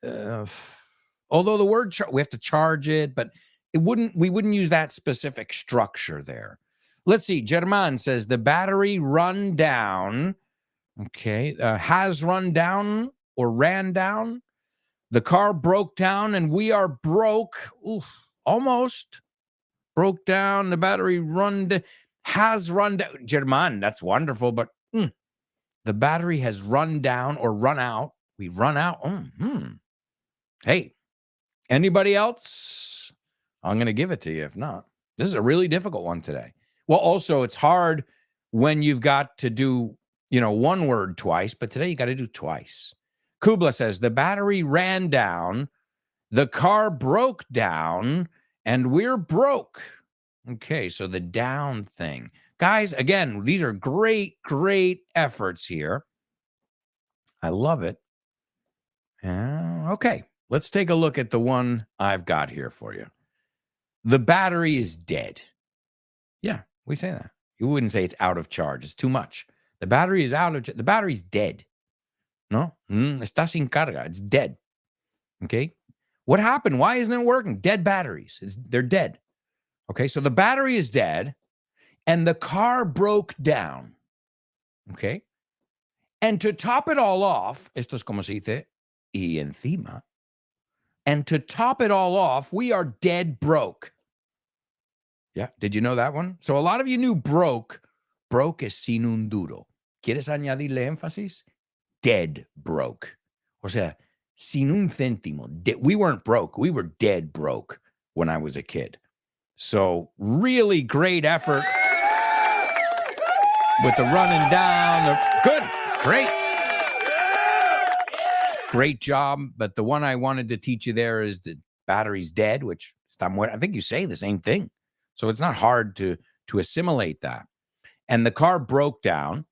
Although the word we have to charge it, but we wouldn't use that specific structure there. Let's see. German says the battery run down. Okay. Has run down or ran down. The car broke down and we are broke. Oof, almost broke down. The battery has run down. German, that's wonderful. But the battery has run down or run out. We run out. Hey, anybody else? I'm going to give it to you if not. This is a really difficult one today. Well, also, it's hard when you've got to do, one word twice, but today you got to do twice. Kubla says, the battery ran down, the car broke down, and we're broke. Okay, so the down thing. Guys, again, these are great efforts here. I love it. Okay, let's take a look at the one I've got here for you. The battery is dead. Yeah, we say that. You wouldn't say it's out of charge. It's too much. The battery is out of the battery's dead. No? Está sin carga. It's dead. Okay? What happened? Why isn't it working? Dead batteries. They're dead. Okay, so the battery is dead and the car broke down. Okay? And to top it all off, esto es como se dice, y encima, and to top it all off, we are dead broke. Yeah, did you know that one? So a lot of you knew broke. Broke es sin un duro. ¿Quieres añadirle énfasis? Dead broke. O sea, sin un céntimo. We weren't broke. We were dead broke when I was a kid. So really great effort with the running down. Good. Great. Great job. But the one I wanted to teach you there is the battery's dead, which I think you say the same thing. So it's not hard to assimilate that. And the car broke down.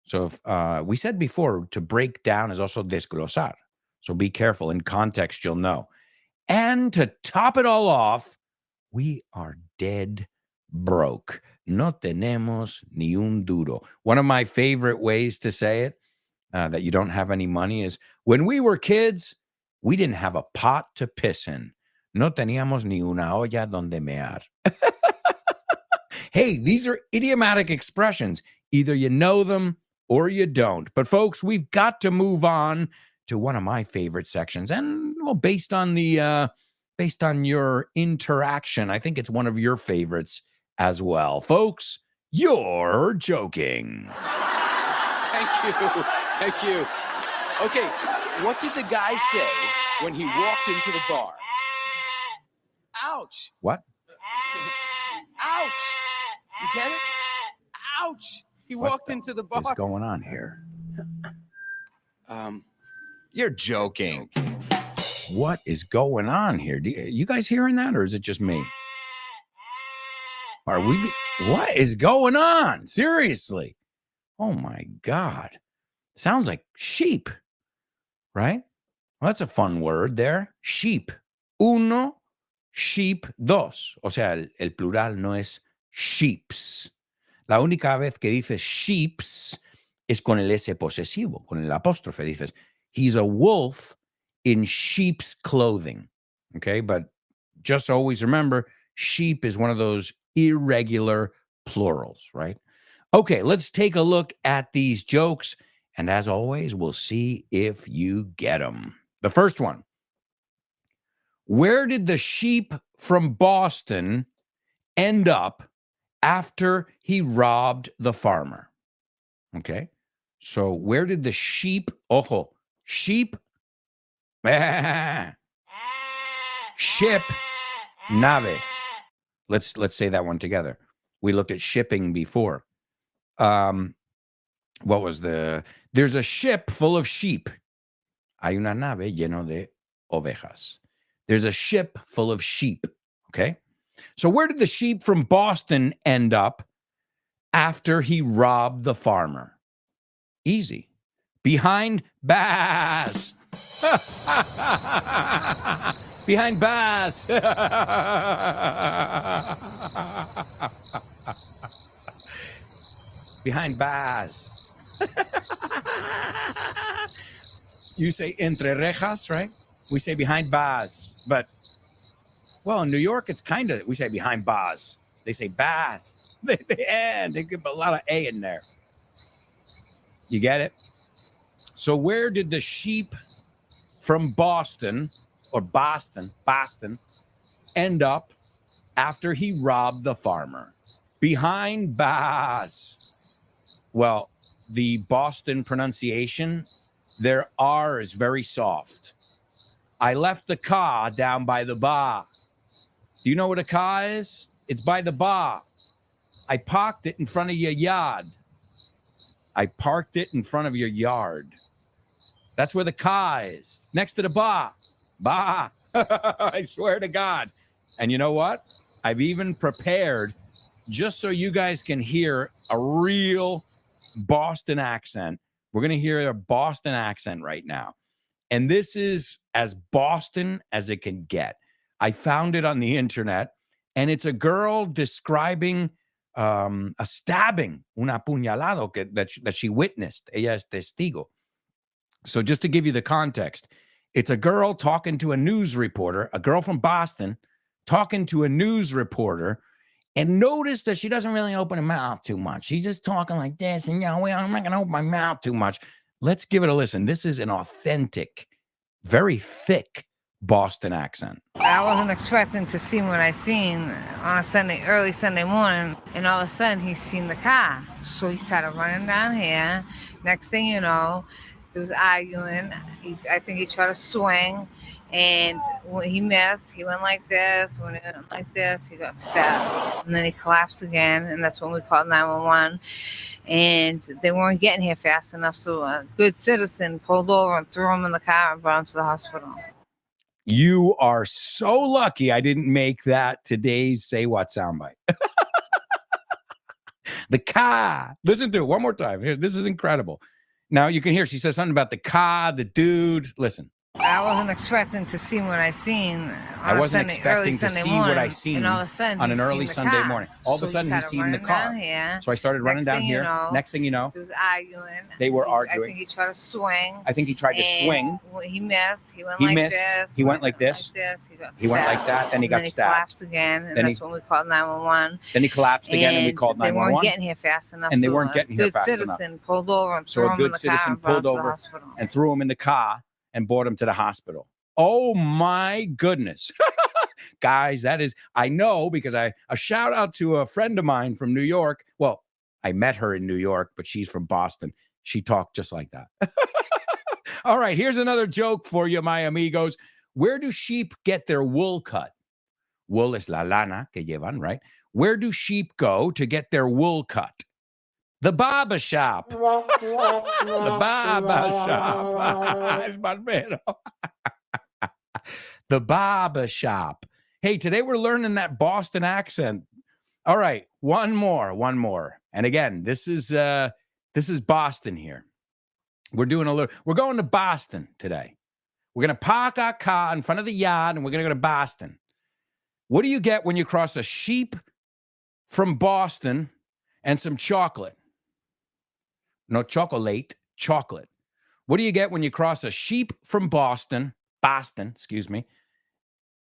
So if, we said before, to break down is also desglosar. So be careful. In context, you'll know. And to top it all off, we are dead broke. No tenemos ni un duro. One of my favorite ways to say it, that you don't have any money, is when we were kids, we didn't have a pot to piss in. No teníamos ni una olla donde mear. Hey, these are idiomatic expressions. Either you know them or you don't. But folks, we've got to move on to one of my favorite sections. And well, based on your interaction, I think it's one of your favorites as well. Folks, you're joking. Thank you. Okay, what did the guy say when he walked into the bar? Ouch. What? Ouch. You get it? Ouch. He walked into the bar. What's going on here? You're joking. What is going on here? You guys hearing that, or is it just me? What is going on? Seriously. Oh my God. Sounds like sheep, right? Well, that's a fun word there. Sheep. Uno, sheep, dos. O sea, el plural no es sheeps. La única vez que dices sheeps es con el S posesivo, con el apóstrofe. Dices, he's a wolf in sheep's clothing. Okay, but just always remember, sheep is one of those irregular plurals, right? Okay, let's take a look at these jokes. And as always, we'll see if you get them. The first one. Where did the sheep from Boston end up after he robbed the farmer? Okay, so where did the sheep, sheep, ship, nave. Let's say that one together. We looked at shipping before. What was there's a ship full of sheep. Hay una nave lleno de ovejas. There's a ship full of sheep. Okay. So where did the sheep from Boston end up after he robbed the farmer? Easy. Behind bars. Behind bars. Behind bars. You say entre rejas, right? We say behind bars. But, well, in New York, it's we say behind bars. They say bars. They give a lot of A in there. You get it? So where did the sheep from Boston, or Boston, end up after he robbed the farmer? Behind bars. Well, the Boston pronunciation, their R is very soft. I left the car down by the bar. Do you know what a car is? It's by the bar. I parked it in front of your yard. I parked it in front of your yard. That's where the car is, next to the bar. Bar. I swear to God. And you know what? I've even prepared, just so you guys can hear a real Boston accent. We're going to hear a Boston accent right now. And this is as Boston as it can get. I found it on the internet, and it's a girl describing a stabbing, un apuñalado that she witnessed. Ella es testigo. So just to give you the context, it's a girl talking to a news reporter, a girl from Boston talking to a news reporter, and notice that she doesn't really open her mouth too much. She's just talking like this, and I'm not going to open my mouth too much. Let's give it a listen. This is an authentic, very thick Boston accent. I wasn't expecting to see what I seen on a early Sunday morning, and all of a sudden he's seen the car. So he started running down here. Next thing you know, there was arguing. I think he tried to swing, and when he missed, he went like this. When he went like this, he got stabbed. And then he collapsed again, and that's when we called 911. And they weren't getting here fast enough, so a good citizen pulled over and threw him in the car and brought him to the hospital. You are so lucky I didn't make that today's Say What soundbite. The car. Listen to it one more time. Here, this is incredible. Now you can hear she says something about the car, the dude. Listen. I wasn't expecting to see what I seen I wasn't expecting to see what I seen all of a sudden on an early Sunday morning. All of a sudden, he's seen the car. So I started running down here. Next thing you know, there was arguing. They were arguing. I think he tried to swing. I think he tried to swing. He missed. He went like this. He went like this. He went like that. Then he got stabbed. He collapsed again, and that's when we called 911. Then he collapsed again, and we called 911. They weren't getting here fast enough. And they weren't getting here fast enough. Good citizen pulled over and threw him in the car and brought him to the hospital. And threw him in the car and brought him to the hospital. Oh my goodness. Guys, that is, I know, because a shout out to a friend of mine from New York. Well, I met her in New York, but she's from Boston. She talked just like that. All right, here's another joke for you, my amigos. Where do sheep get their wool cut? Wool es la lana que llevan, right? Where do sheep go to get their wool cut? The barber shop. The barber shop. The barber shop. Hey, today we're learning that Boston accent. All right, one more. And again, this is Boston here. We're going to Boston today. We're going to park our car in front of the yard and we're going to go to Boston. What do you get when you cross a sheep from Boston and some chocolate? No chocolate, chocolate. What do you get when you cross a sheep from Boston, excuse me,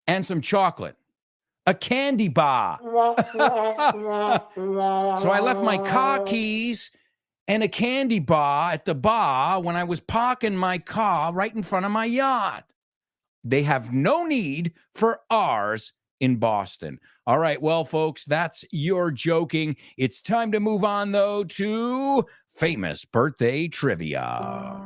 and some chocolate? A candy bar. So I left my car keys and a candy bar at the bar when I was parking my car right in front of my yard. They have no need for ours in Boston. All right, well, folks, that's your joking. It's time to move on, though, to famous birthday trivia.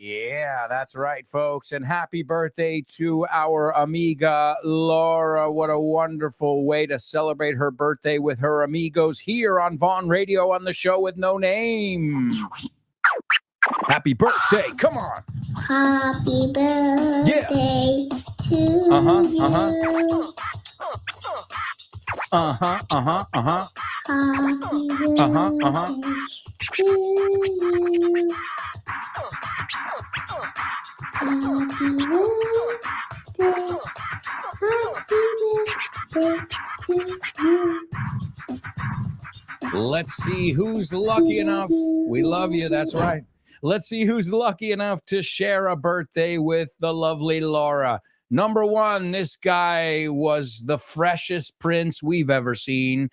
Yeah, that's right, folks. And happy birthday to our amiga Laura. What a wonderful way to celebrate her birthday with her amigos here on Vaughn Radio on the show with no name. Happy birthday. Come on. Happy birthday to you. Happy Let's see who's lucky enough. We love you. That's right. Let's see who's lucky enough to share a birthday with the lovely Laura. Number one, this guy was the freshest prince we've ever seen.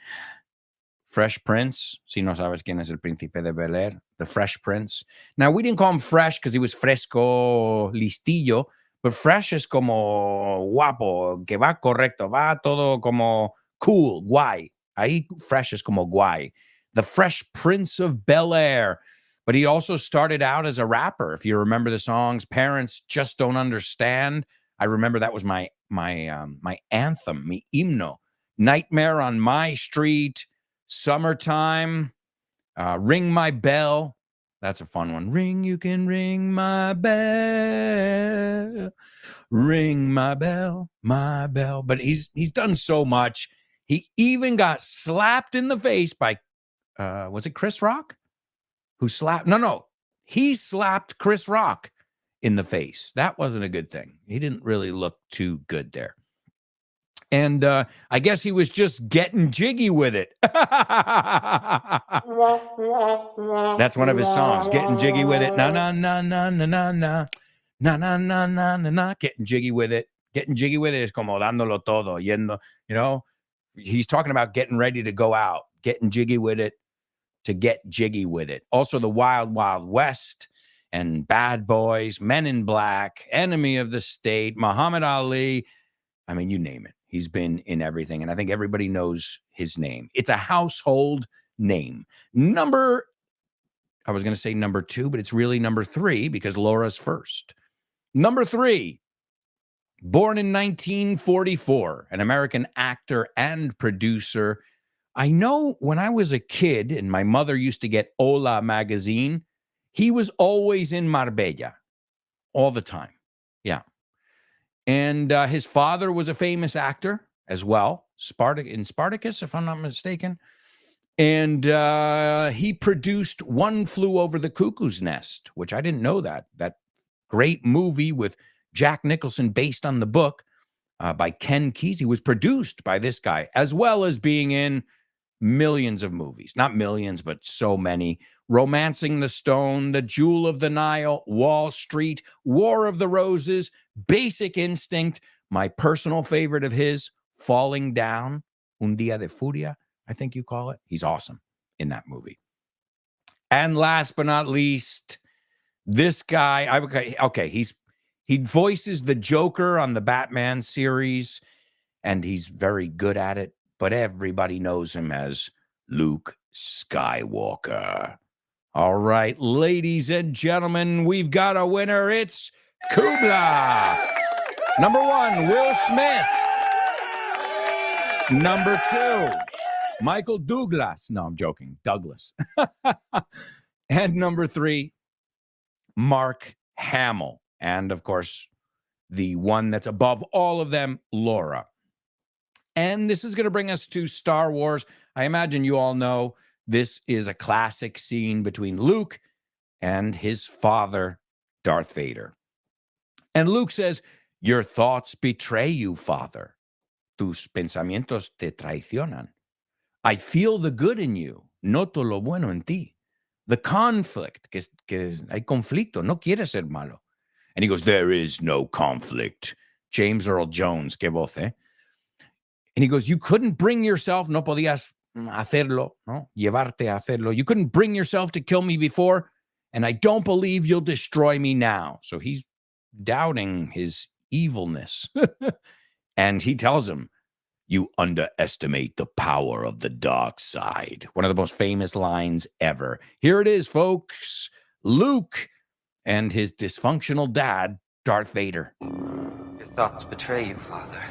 Fresh Prince. Si no sabes quién es el príncipe de Bel-Air, the Fresh Prince. Now, we didn't call him fresh because he was fresco, listillo, but fresh es como guapo, que va correcto, va todo como cool, guay. Ahí fresh es como guay. The Fresh Prince of Bel-Air. But he also started out as a rapper. If you remember the songs, Parents Just Don't Understand. I remember that was my anthem, mi himno. Nightmare on My Street, Summertime, Ring My Bell. That's a fun one. Ring, you can ring my bell. Ring my bell, my bell. But he's done so much. He even got slapped in the face by, was it Chris Rock? Who slapped? No. He slapped Chris Rock in the face. That wasn't a good thing. He didn't really look too good there. And I guess he was just getting jiggy with it. That's one of his songs, Getting Jiggy with It. Na, na, na, na, na, na, na. Na, na, na, na, na, na. Getting jiggy with it. Getting jiggy with it is como dándolo todo. Yendo, you know, he's talking about getting ready to go out. Getting jiggy with it. To get jiggy with it. Also, the Wild Wild West and Bad Boys, Men in Black, Enemy of the State, Muhammad Ali. I mean, you name it. He's been in everything, and I think everybody knows his name. It's a household name. I was going to say number 2, but it's really number 3 because Laura's first. Number 3, born in 1944, an American actor and producer. I know when I was a kid and my mother used to get Hola magazine, he was always in Marbella all the time. Yeah. And his father was a famous actor as well, in Spartacus, if I'm not mistaken. And he produced One Flew Over the Cuckoo's Nest, which I didn't know that great movie with Jack Nicholson based on the book by Ken Kesey was produced by this guy, as well as being in millions of movies. Not millions, but so many. Romancing the Stone, The Jewel of the Nile, Wall Street, War of the Roses, Basic Instinct, my personal favorite of his, Falling Down, Un Día de Furia, I think you call it. He's awesome in that movie. And last but not least, this guy, he voices the Joker on the Batman series, and he's very good at it, but everybody knows him as Luke Skywalker. All right, ladies and gentlemen, we've got a winner. It's Kubla. Number 1, Will Smith. Number 2, Michael Douglas. No, I'm joking. Douglas. And number 3, Mark Hamill. And of course, the one that's above all of them, Laura. And this is going to bring us to Star Wars. I imagine you all know this is a classic scene between Luke and his father, Darth Vader. And Luke says, "Your thoughts betray you, Father. Tus pensamientos te traicionan. I feel the good in you. Noto lo bueno en ti. The conflict, que hay conflicto, no quieres ser malo." And he goes, "There is no conflict." James Earl Jones, que voz, eh? And he goes, "You couldn't bring yourself, no podías hacerlo, no? Llevarte a hacerlo. You couldn't bring yourself to kill me before, and I don't believe you'll destroy me now." So he's doubting his evilness. And he tells him, "You underestimate the power of the dark side." One of the most famous lines ever. Here it is, folks. Luke and his dysfunctional dad, Darth Vader. Your thoughts betray you, Father.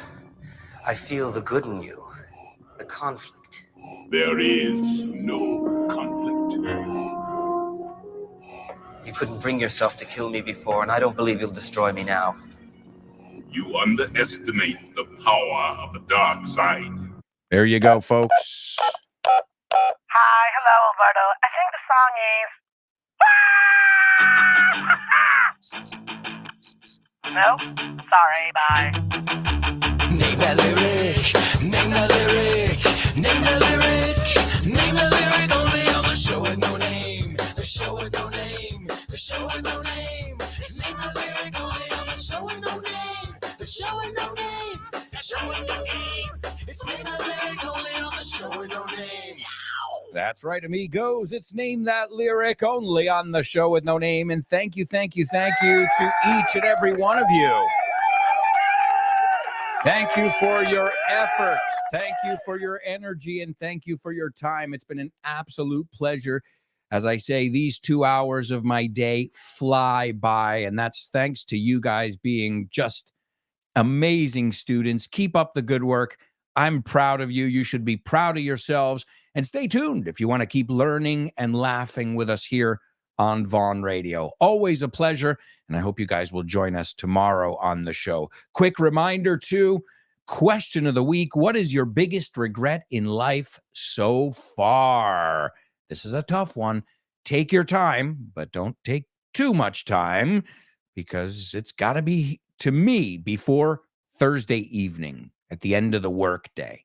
I feel the good in you, the conflict. There is no conflict. You couldn't bring yourself to kill me before, and I don't believe you'll destroy me now. You underestimate the power of the dark side. There you go, folks. Hi, hello, Alberto. I think the song is. No? Sorry, bye. Name that lyric, name that lyric, name that lyric, name that lyric only on the show with no name, the show with no name, the show with no name. Name that lyric only on the show with no name, the show with no name, the show with no name. It's name that lyric only on the show with no name. That's right, amigos. It's Name That Lyric only on the show with no name. And thank you to each and every one of you. Thank you for your efforts. Thank you for your energy, and thank you for your time. It's been an absolute pleasure. As I say, these 2 hours of my day fly by, and that's thanks to you guys being just amazing students. Keep up the good work. I'm proud of you. You should be proud of yourselves. And stay tuned if you want to keep learning and laughing with us here on Vaughn Radio. Always a pleasure, and I hope you guys will join us tomorrow on the show. Quick reminder, too, question of the week: what is your biggest regret in life so far? This is a tough one. Take your time, but don't take too much time, because it's got to be, to me, before Thursday evening at the end of the work day.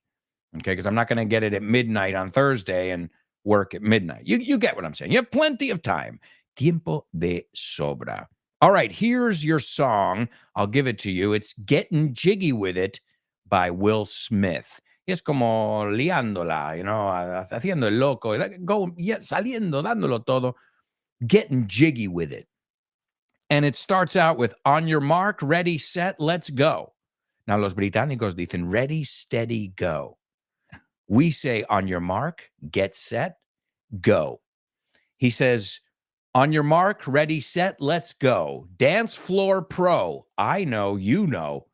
Okay, because I'm not going to get it at midnight on Thursday and work at midnight. You get what I'm saying. You have plenty of time. Tiempo de sobra. All right, here's your song. I'll give it to you. It's Getting Jiggy With It by Will Smith. Es como liándola, haciendo el loco, saliendo, dándolo todo, getting jiggy with it. And it starts out with, on your mark, ready, set, let's go. Now, los británicos dicen, ready, steady, go. We say, on your mark, get set, go. He says, on your mark, ready, set, let's go. Dance floor pro. I know, you know.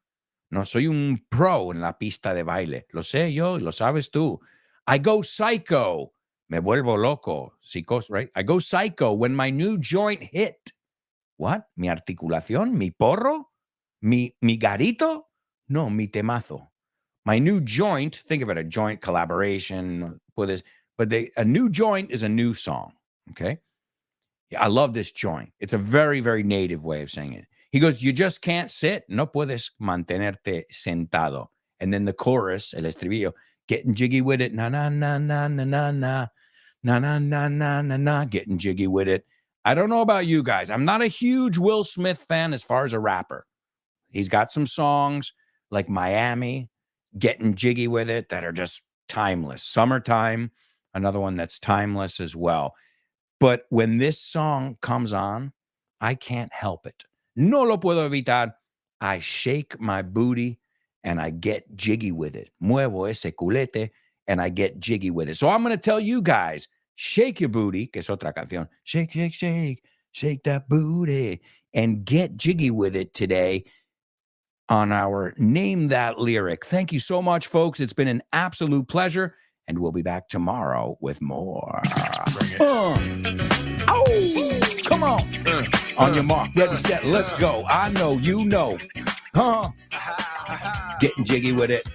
No soy un pro en la pista de baile. Lo sé yo, lo sabes tú. I go psycho. Me vuelvo loco. Psicos, right? I go psycho when my new joint hit. What? Mi articulación? Mi porro? Mi garito? No, mi temazo. My new joint, think of it, a joint collaboration with this, but a new joint is a new song, okay? Yeah, I love this joint. It's a very, very native way of saying it. He goes, you just can't sit. No puedes mantenerte sentado. And then the chorus, el estribillo, getting jiggy with it. Na, na, na, na, na, na, na. Na, na, na, na, na, na. Getting jiggy with it. I don't know about you guys. I'm not a huge Will Smith fan as far as a rapper. He's got some songs like Miami, Getting Jiggy With It, that are just timeless. Summertime, another one that's timeless as well. But when this song comes on, I can't help it. No lo puedo evitar. I shake my booty and I get jiggy with it. Muevo ese culete and I get jiggy with it. So I'm going to tell you guys, shake your booty, que es otra canción. Shake, shake, shake, shake that booty and get jiggy with it today on our Name That Lyric. Thank you so much, folks. It's been an absolute pleasure, and we'll be back tomorrow with more. Come on. On your mark, ready, set, let's go. I know, you know. Getting jiggy with it.